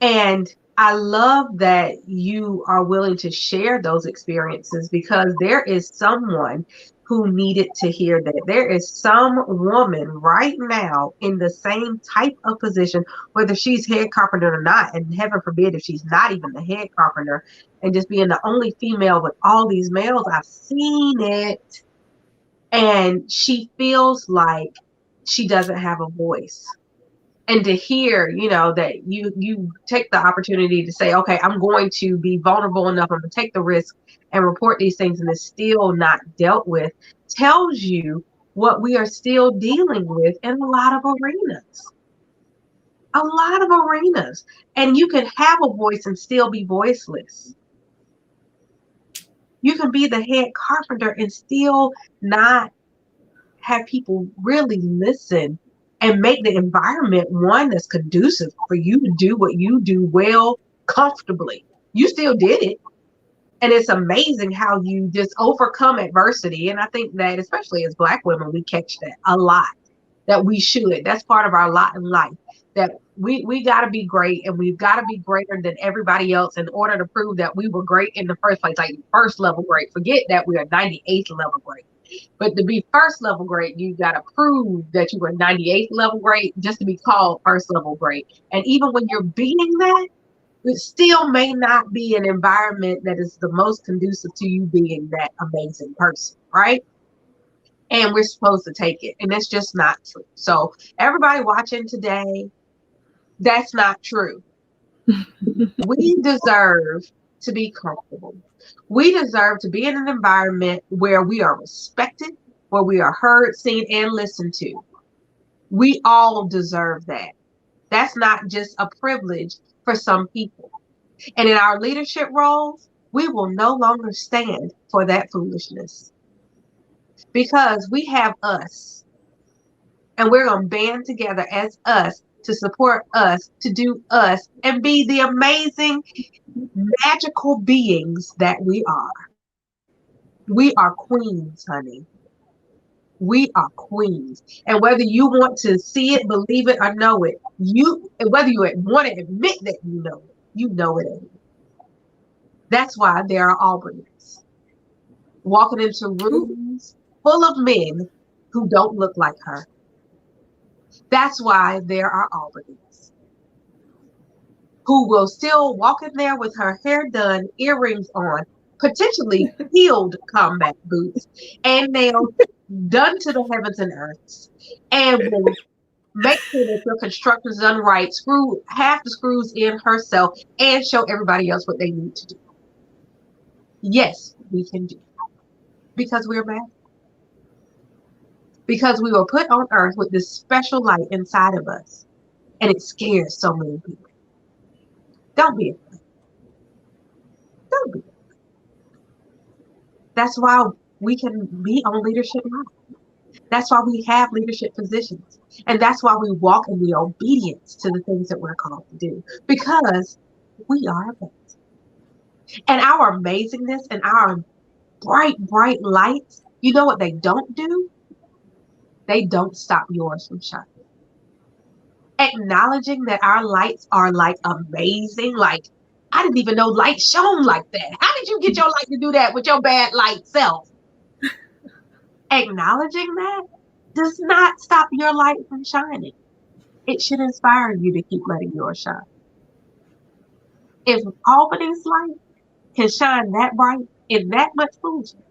And I love that you are willing to share those experiences, because there is someone who needed to hear that. There is some woman right now in the same type of position, whether she's head carpenter or not, and heaven forbid if she's not even the head carpenter, and just being the only female with all these males. I've seen it. And she feels like she doesn't have a voice. And to hear, that you take the opportunity to say, okay, I'm going to be vulnerable enough, I'm going to take the risk and report these things, and it's still not dealt with, tells you what we are still dealing with in a lot of arenas. A lot of arenas. And you can have a voice and still be voiceless. You can be the head carpenter and still not have people really listen and make the environment one that's conducive for you to do what you do well, comfortably. You still did it. And it's amazing how you just overcome adversity. And I think that especially as Black women, we catch that a lot, that we should. That's part of our lot in life, that we got to be great, and we've got to be greater than everybody else in order to prove that we were great in the first place, like first level great. Forget that we are 98th level great. But to be first level great, you got to prove that you were 98th level great just to be called first level great. And even when you're beating that, it still may not be an environment that is the most conducive to you being that amazing person, right? And we're supposed to take it. And that's just not true. So everybody watching today, that's not true. We deserve to be comfortable. We deserve to be in an environment where we are respected, where we are heard, seen, and listened to. We all deserve that. That's not just a privilege for some people. And in our leadership roles, we will no longer stand for that foolishness, because we have us, and we're going to band together as us to support us, to do us, and be the amazing, magical beings that we are. We are queens, honey. We are queens. And whether you want to see it, believe it, or know it, whether you want to admit that you know it. That's why there are Albany's walking into rooms full of men who don't look like her. That's why there are Albany's who will still walk in there with her hair done, earrings on, potentially heeled combat boots, and nails done to the heavens and earths, and will make sure that your construction is done right, screw half the screws in herself, and show everybody else what they need to do. Yes, we can do it, because we're magic. Because we were put on earth with this special light inside of us, and it scares so many people. Don't be afraid. Don't be afraid. That's why we can be on leadership now. That's why we have leadership positions. And that's why we walk in the obedience to the things that we're called to do, because we are amazing. And our amazingness and our bright, bright lights, you know what they don't do? They don't stop yours from shining. Acknowledging that our lights are like amazing, like I didn't even know light shone like that. How did you get your light to do that with your bad light self? Acknowledging that does not stop your light from shining. It should inspire you to keep letting yours shine. If Albany's light can shine that bright in that much foolishness,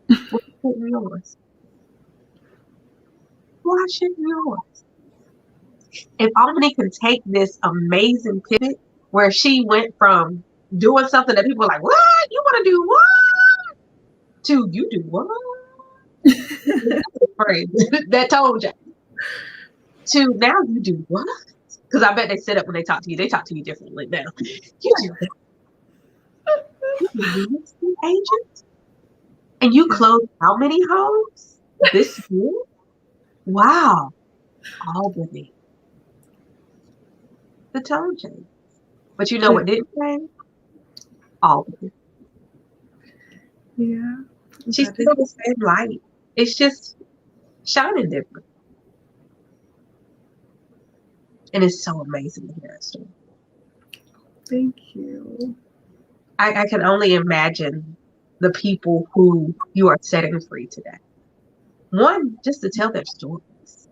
why shouldn't yours? Why shouldn't yours? If Albany can take this amazing pivot where she went from doing something that people were like, what? You want to do what? To you do what? Phrase that told you. To now you do what? Because I bet they sit up when they talk to you. They talk to you differently now. You do real estate agent? And you closed how many homes this year? Wow. Albany. The tone change. But you know what didn't change? Albany. Yeah. She's still the same light. It's just shining different. And it's so amazing to hear that story. Thank you. I can only imagine the people who you are setting free today. One, just to tell their stories.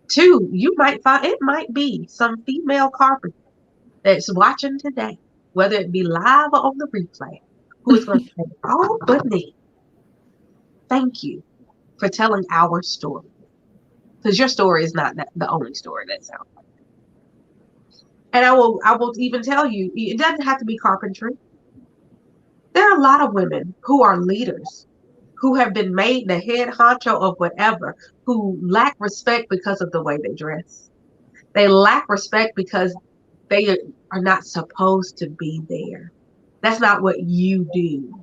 Two, you might find it might be some female carpenter that's watching today, whether it be live or on the replay, who is going to say, "Oh, Brittany, thank you for telling our story." Because your story is not the only story that sounds like that. And I will even tell you, it doesn't have to be carpentry. There are a lot of women who are leaders, who have been made the head honcho of whatever, who lack respect because of the way they dress. They lack respect because they are not supposed to be there. That's not what you do.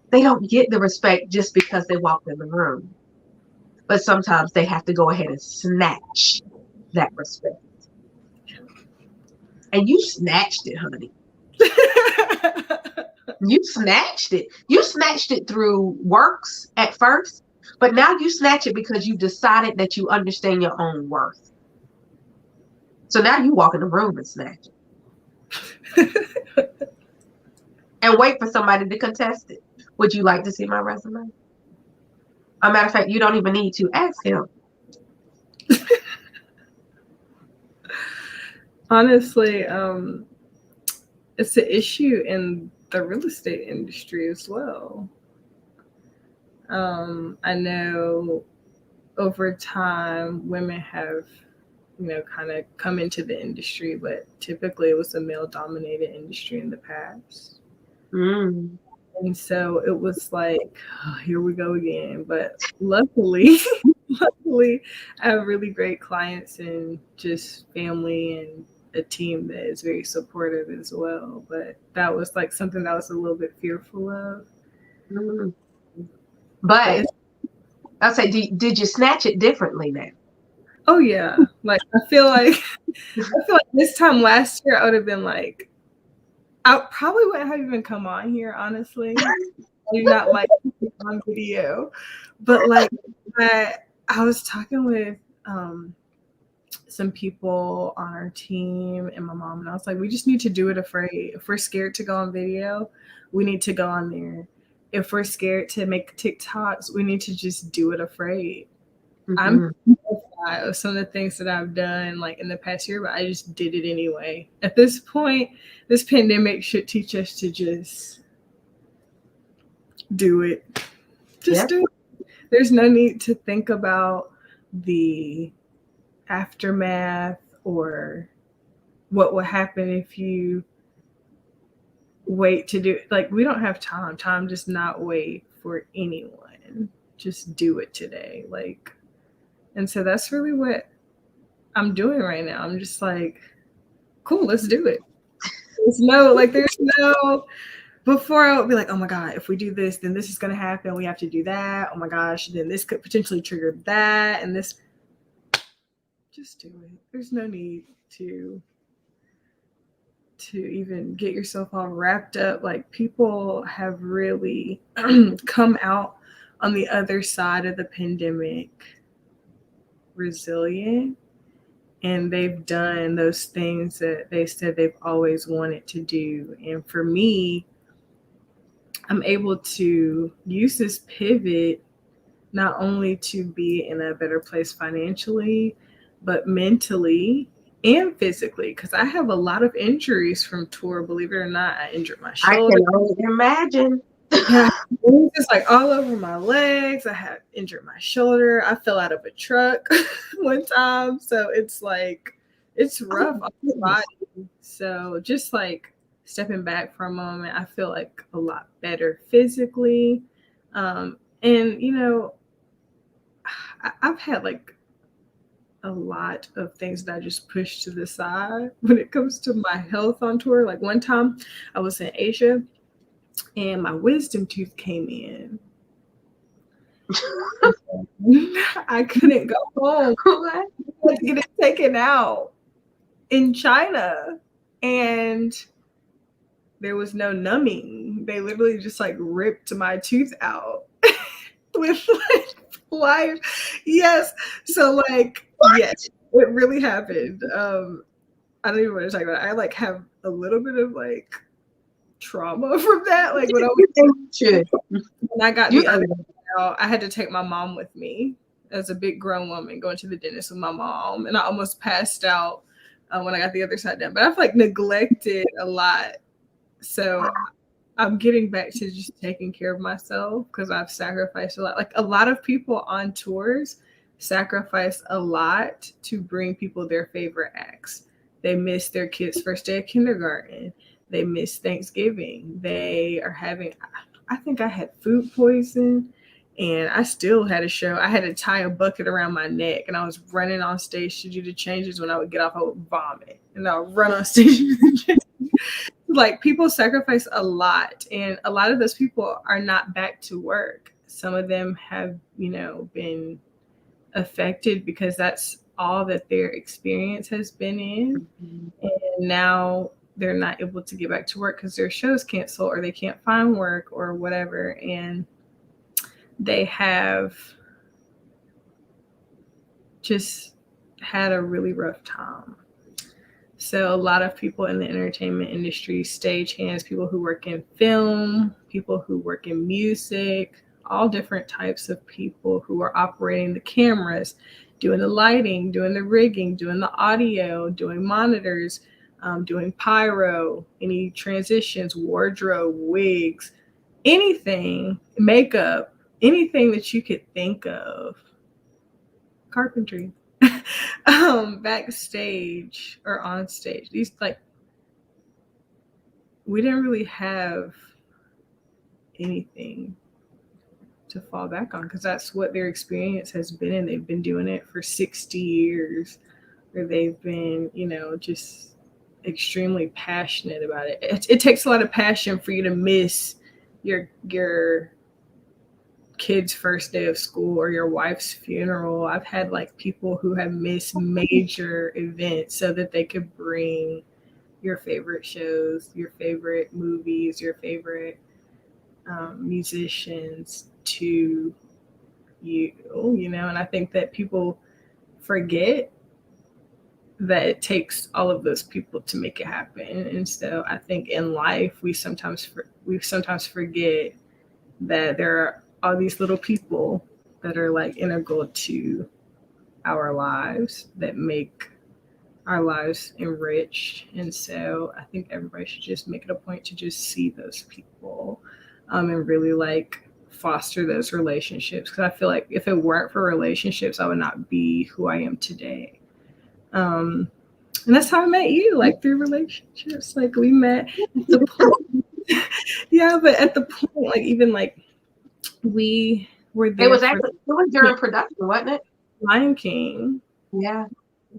They don't get the respect just because they walk in the room. But sometimes they have to go ahead and snatch that respect. And you snatched it, honey. You snatched it. You snatched it through works at first, but now you snatch it because you decided that you understand your own worth. So now you walk in the room and snatch it. And wait for somebody to contest it. Would you like to see my resume? As a matter of fact, you don't even need to ask him. Honestly, it's an issue in the real estate industry as well. I know over time women have, kind of come into the industry, but typically it was a male dominated industry in the past. And so it was like, oh, here we go again. But luckily, I have really great clients and just family and a team that is very supportive as well. But that was like something that I was a little bit fearful of. But I'll say, did you snatch it differently now? Oh yeah. Like I feel like this time last year I would have been like, I probably wouldn't have even come on here, honestly. I do not like on video. But like I was talking with some people on our team and my mom, and I was like, we just need to do it afraid. If we're scared to go on video, we need to go on there. If we're scared to make TikToks, we need to just do it afraid. I'm terrified of some of the things that I've done like in the past year, but I just did it anyway. At this point, this pandemic should teach us to just do it. Just do it. There's no need to think about the aftermath or what will happen if you wait to do it. Like we don't have time. Time does not wait for anyone. Just do it today. Like, and so that's really what I'm doing right now. I'm just like, cool, let's do it. There's no, before I would be like, oh my God, if we do this, then this is going to happen. We have to do that. Oh my gosh, then this could potentially trigger that. And this, just do it. There's no need to even get yourself all wrapped up. Like people have really come out on the other side of the pandemic resilient, and they've done those things that they said they've always wanted to do. And for me, I'm able to use this pivot not only to be in a better place financially, but mentally and physically, because I have a lot of injuries from tour. Believe it or not, I injured my shoulder. I can only imagine. Yeah, it was just like all over my legs. I had injured my shoulder. I fell out of a truck one time. So it's like, it's rough on the body. So just like stepping back for a moment, I feel like a lot better physically. And, I've had like a lot of things that I just push to the side when it comes to my health on tour. Like one time I was in Asia and my wisdom tooth came in. I couldn't go home. What? I had to get it taken out in China. And there was no numbing. They literally just like ripped my tooth out with like wires. Yes. So like, yes, it really happened. I don't even want to talk about it. I like have a little bit of like trauma from that. Like when I got the other out, I had to take my mom with me as a big grown woman going to the dentist with my mom, and I almost passed out when I got the other side done. But I've like neglected a lot, so I'm getting back to just taking care of myself because I've sacrificed a lot. Like a lot of people on tours sacrifice a lot to bring people their favorite acts. They miss their kids' first day of kindergarten. They miss Thanksgiving. They are having, I think I had food poison and I still had a show. I had to tie a bucket around my neck and I was running on stage to do the changes. When I would get off, I would vomit and I would run on stage. Like people sacrifice a lot and a lot of those people are not back to work. Some of them have, been affected because that's all that their experience has been in. And now they're not able to get back to work because their show's canceled or they can't find work or whatever. And they have just had a really rough time. So a lot of people in the entertainment industry, stagehands, people who work in film, people who work in music, all different types of people who are operating the cameras, doing the lighting, doing the rigging, doing the audio, doing monitors, doing pyro, any transitions, wardrobe, wigs, anything, makeup, anything that you could think of, carpentry, backstage or on stage. These we didn't really have anything to fall back on because that's what their experience has been, and they've been doing it for 60 years, or they've been, just extremely passionate about it. It takes a lot of passion for you to miss your kid's first day of school or your wife's funeral. I've had like people who have missed major events so that they could bring your favorite shows, your favorite movies, your favorite musicians to you, and I think that people forget that it takes all of those people to make it happen. And so I think in life we sometimes forget that there are all these little people that are like integral to our lives that make our lives enriched. And so I think everybody should just make it a point to just see those people and really like foster those relationships. Because I feel like if it weren't for relationships, I would not be who I am today. And that's how I met you, like through relationships. Like we met at the point. Yeah, but at the point, like even like we were there. It was during production, wasn't it? Lion King. Yeah.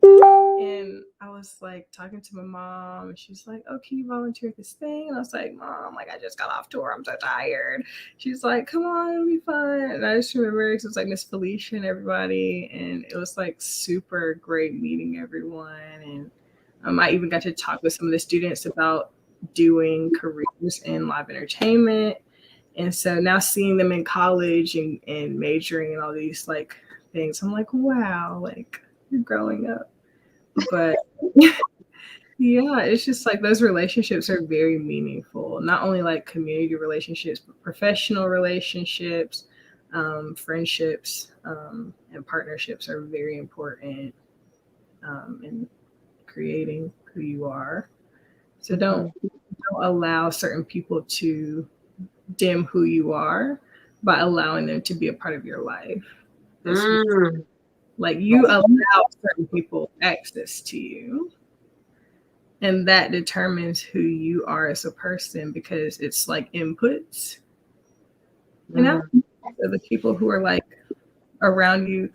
And I was like talking to my mom, and she's like, "Oh, can you volunteer at this thing?" And I was like, "Mom, like I just got off tour. I'm so tired." She's like, "Come on, it'll be fun." And I just remember it was like Miss Felicia and everybody, and it was like super great meeting everyone. And I even got to talk with some of the students about doing careers in live entertainment. And so now seeing them in college and majoring in all these like things, I'm like, wow, like you're growing up. But yeah, it's just like those relationships are very meaningful. Not only like community relationships, but professional relationships, friendships, and partnerships are very important in creating who you are. So don't allow certain people to dim who you are by allowing them to be a part of your life. Like you allow certain people access to you, and that determines who you are as a person because it's like inputs. So the people who are like around you,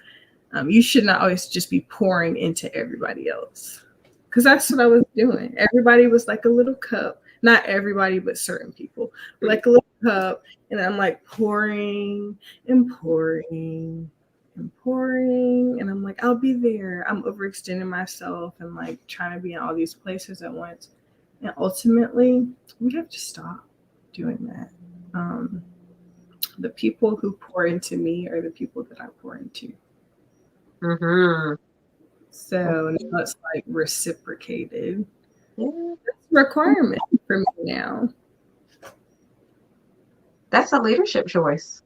You should not always just be pouring into everybody else. Because that's what I was doing. Everybody was like a little cup. Not everybody, but certain people. Like a little cup. And I'm like pouring and pouring and pouring. And I'm like, I'll be there. I'm overextending myself and like trying to be in all these places at once. And ultimately, we have to stop doing that. The people who pour into me are the people that I pour into. Mm-hmm. So now it's like reciprocated. Yeah. That's a requirement for me now. That's a leadership choice.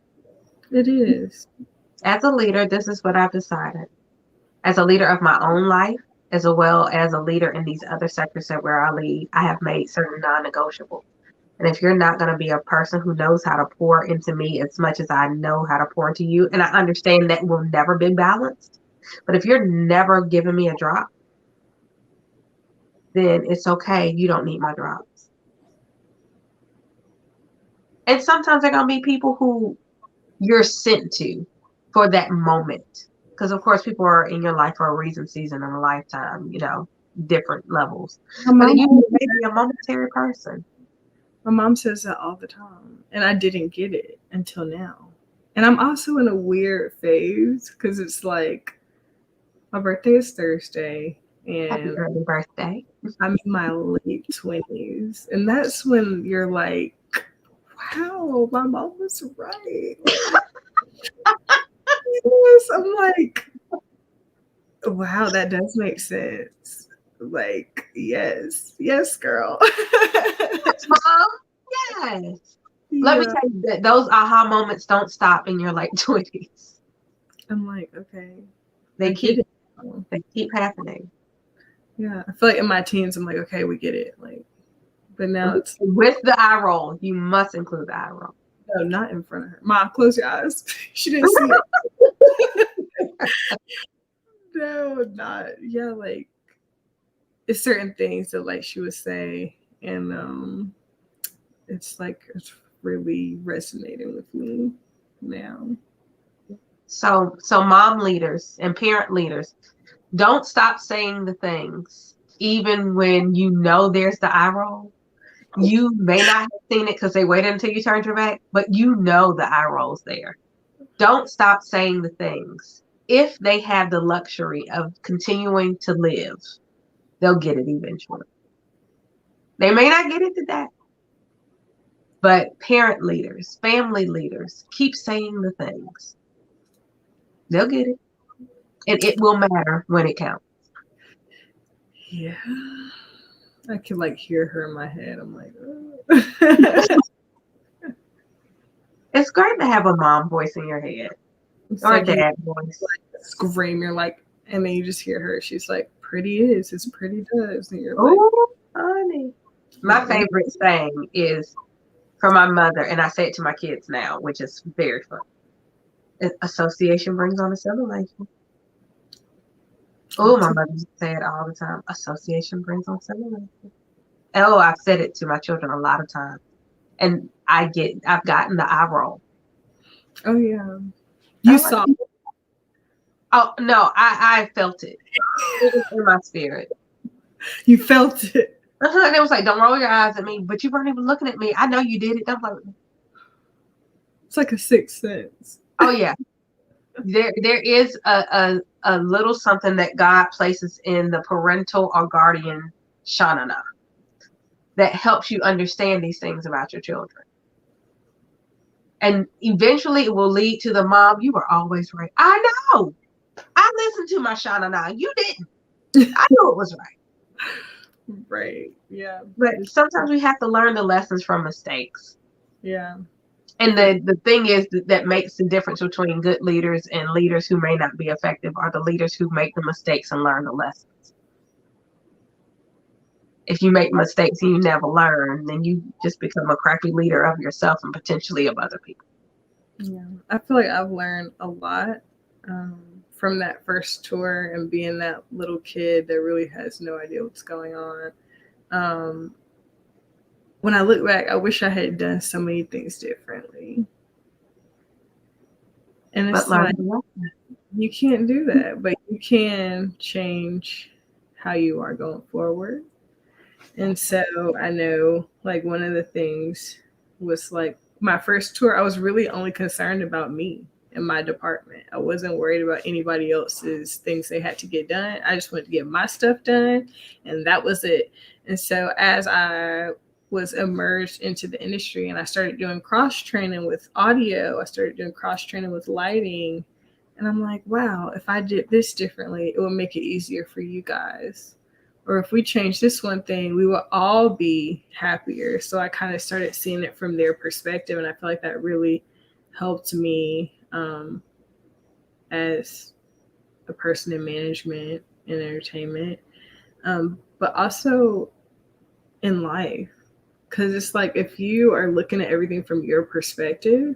It is. As a leader, this is what I've decided. As a leader of my own life, as well as a leader in these other sectors that where I lead, I have made certain non-negotiables. And if you're not going to be a person who knows how to pour into me as much as I know how to pour into you, and I understand that will never be balanced, but if you're never giving me a drop, then it's okay. You don't need my drops. And sometimes there are going to be people who you're sent to for that moment. Because, of course, people are in your life for a reason, season, and a lifetime, different levels. But you may be a momentary person. My mom says that all the time. And I didn't get it until now. And I'm also in a weird phase because it's like my birthday is Thursday. And Happy early birthday. I'm in my late 20s. And that's when you're like, wow, my mom was right. Yes, I'm like, wow, that does make sense. Like, yes, girl. Yes, Mom. Yes. Let me tell you that those aha moments don't stop in your late 20s. I'm like, okay. They keep happening. Yeah. I feel like in my teens, I'm like, okay, we get it. Like, but now it's with the eye roll. You must include the eye roll. No, not in front of her. Mom, close your eyes. She didn't see it. No, not. Yeah, like it's certain things that like she would say, and it's like it's really resonating with me now. So mom leaders and parent leaders, don't stop saying the things, even when you know there's the eye roll. You may not have seen it because they waited until you turned your back, but you know the eye roll's there. Don't stop saying the things. If they have the luxury of continuing to live, they'll get it eventually. They may not get it today, but parent leaders, family leaders, keep saying the things. They'll get it. And it will matter when it counts. Yeah. I can like hear her in my head. I'm like, oh. It's great to have a mom voice in your head. It's or like a dad voice. Like, scream, you're like, and then you just hear her. She's like, pretty is as pretty does. And you're like, oh, honey. My favorite saying is from my mother, and I say it to my kids now, which is very fun. Association brings on assimilation. Oh, my mother used to say it all the time. Association brings on assimilation. Oh, I've said it to my children a lot of times. And I've gotten the eye roll. Oh, yeah. You saw it. Oh, no, I felt it. It was in my spirit. You felt it. And it was like, don't roll your eyes at me, but you weren't even looking at me. I know you did it. Don't play with me. It's like a sixth sense. Oh, yeah. There is a little something that God places in the parental or guardian shanana that helps you understand these things about your children. And eventually it will lead to the mom, you were always right. I know. I listened to my shanana. You didn't. I knew it was right. Right. Yeah. But sometimes we have to learn the lessons from mistakes. Yeah. And the thing is that makes the difference between good leaders and leaders who may not be effective are the leaders who make the mistakes and learn the lessons. If you make mistakes and you never learn, then you just become a crappy leader of yourself and potentially of other people. Yeah. I feel like I've learned a lot from that first tour and being that little kid that really has no idea what's going on. When I look back, I wish I had done so many things differently. And it's like, You can't do that, but you can change how you are going forward. And so I know, like, one of the things was like my first tour, I was really only concerned about me and my department. I wasn't worried about anybody else's things they had to get done. I just wanted to get my stuff done, and that was it. And so as I was immersed into the industry and I started doing cross training with audio, I started doing cross training with lighting. And I'm like, wow, if I did this differently, it would make it easier for you guys. Or if we change this one thing, we will all be happier. So I kind of started seeing it from their perspective. And I feel like that really helped me as a person in management and entertainment, but also in life. Because it's like if you are looking at everything from your perspective,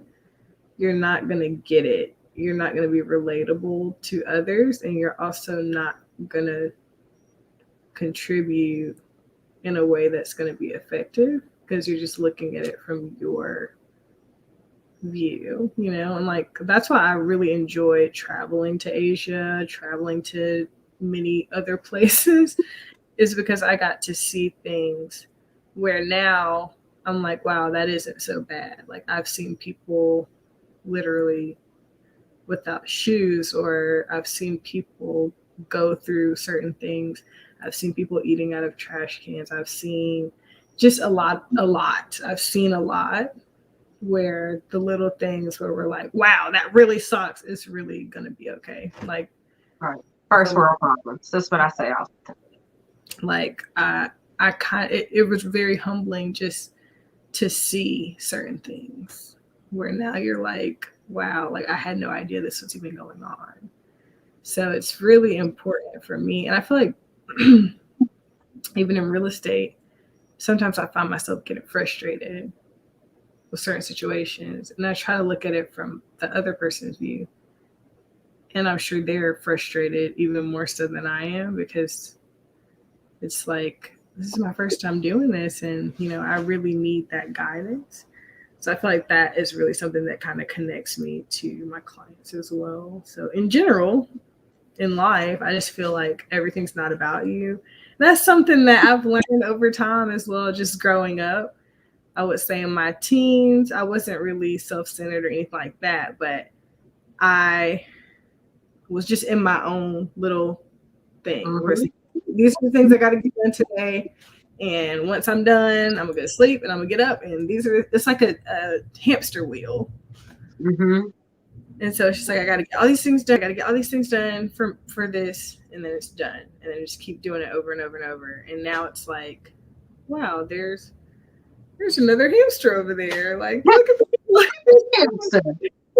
you're not going to get it. You're not going to be relatable to others. And you're also not going to contribute in a way that's going to be effective because you're just looking at it from your view, and like that's why I really enjoy traveling to Asia, traveling to many other places, is because I got to see things where now I'm like, wow, that isn't so bad. Like I've seen people literally without shoes, or I've seen people go through certain things. I've seen people eating out of trash cans. I've seen just a lot. I've seen a lot where the little things where we're like, wow, that really sucks. It's really going to be okay. Like, right. First world problems. That's what I say all the time. Like, it was very humbling just to see certain things where now you're like, wow, like I had no idea this was even going on. So it's really important for me. And I feel like even in real estate, sometimes I find myself getting frustrated with certain situations. And I try to look at it from the other person's view. And I'm sure they're frustrated even more so than I am, because it's like, this is my first time doing this. And, I really need that guidance. So I feel like that is really something that kind of connects me to my clients as well. So in general, in life, I just feel like everything's not about you. That's something that I've learned over time as well, just growing up. I would say in my teens, I wasn't really self-centered or anything like that, but I was just in my own little thing. Mm-hmm. These are the things I got to get done today. And once I'm done, I'm going to go to sleep and I'm going to get up. And it's like a hamster wheel. Mm-hmm. And so it's just like, I got to get all these things done. I got to get all these things done for this. And then it's done. And then just keep doing it over and over and over. And now it's like, wow, there's another hamster over there. Like, look at the Hamster.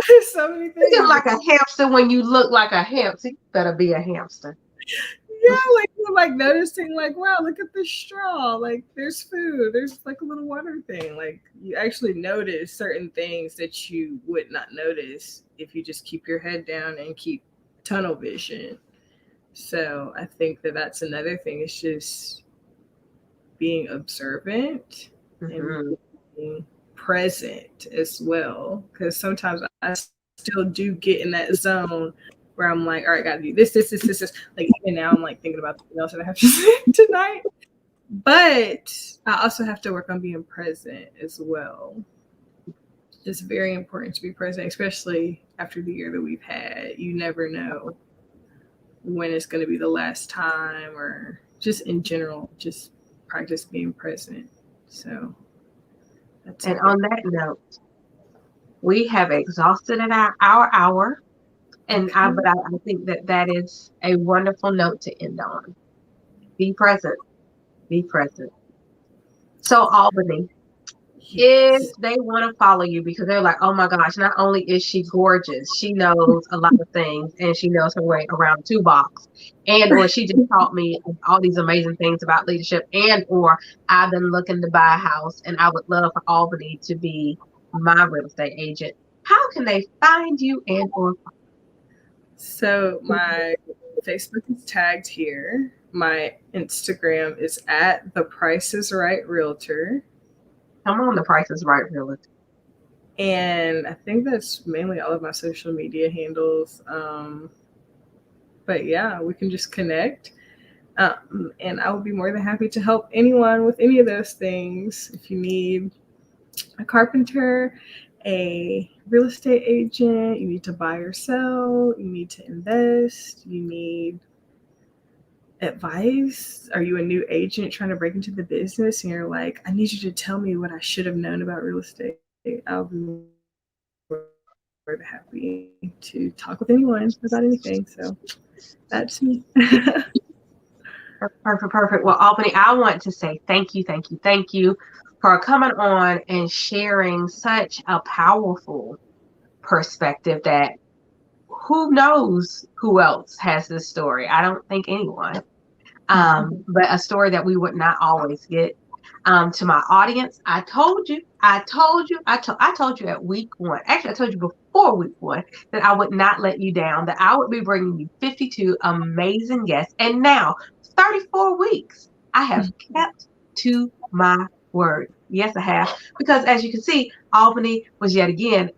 there's so many things. You're like a hamster when you look like a hamster. You better be a hamster. Yeah, like you're like noticing, like, wow, look at this straw. Like, there's food. There's like a little water thing. Like, you actually notice certain things that you would not notice if you just keep your head down and keep tunnel vision. So I think that that's another thing. It's just being observant and being present as well. Because sometimes I still do get in that zone where I'm like, all right, gotta do this. Like even now I'm like thinking about something else that I have to say tonight. But I also have to work on being present as well. It's very important to be present, especially after the year that we've had. You never know when it's going to be the last time, or just in general, just practice being present. So that's and on that note, we have exhausted our hour. And okay. But I think that is a wonderful note to end on. Be present. Be present. So Albany, yes. If they want to follow you because they're like, oh my gosh, not only is she gorgeous, she knows a lot of things and she knows her way around the 2 box, and or she just taught me all these amazing things about leadership, and or I've been looking to buy a house and I would love for Albany to be my real estate agent. How can they find you and or follow? So my Facebook is tagged here. My Instagram is at The Price is Right Realtor. I'm on The Price is Right Realtor. And I think that's mainly all of my social media handles. But yeah, we can just connect. And I would be more than happy to help anyone with any of those things. If you need a carpenter, a real estate agent, you need to buy or sell, you need to invest, you need advice. Are you a new agent trying to break into the business and you're like, I need you to tell me what I should have known about real estate? I'll be more than happy to talk with anyone about anything. So that's me. Perfect, perfect. Well, Albany, I want to say thank you, thank you, thank you for coming on and sharing such a powerful perspective that who knows who else has this story? I don't think anyone. But a story that we would not always get. To my audience, I told you, I told you at week one. Actually, I told you before week one that I would not let you down, that I would be bringing you 52 amazing guests. And now, 34 weeks, I have kept to my word. Yes, I have. Because as you can see, Albany was yet again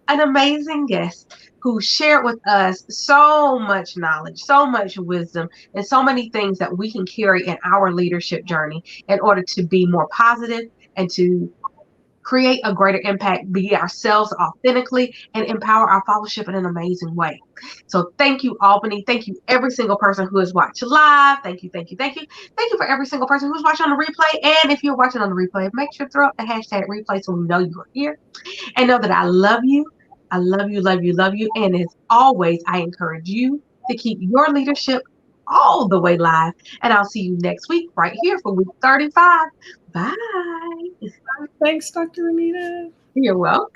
an amazing guest who shared with us so much knowledge, so much wisdom, and so many things that we can carry in our leadership journey in order to be more positive and to create a greater impact, be ourselves authentically, and empower our fellowship in an amazing way. So thank you, Albany. Thank you, every single person who has watched live. Thank you, thank you, thank you. Thank you for every single person who's watching on the replay. And if you're watching on the replay, make sure to throw up the hashtag replay so we know you are here. And know that I love you. I love you, love you, love you. And as always, I encourage you to keep your leadership all the way live. And I'll see you next week right here for week 35. Bye. Thanks, Dr. Anita. You're welcome.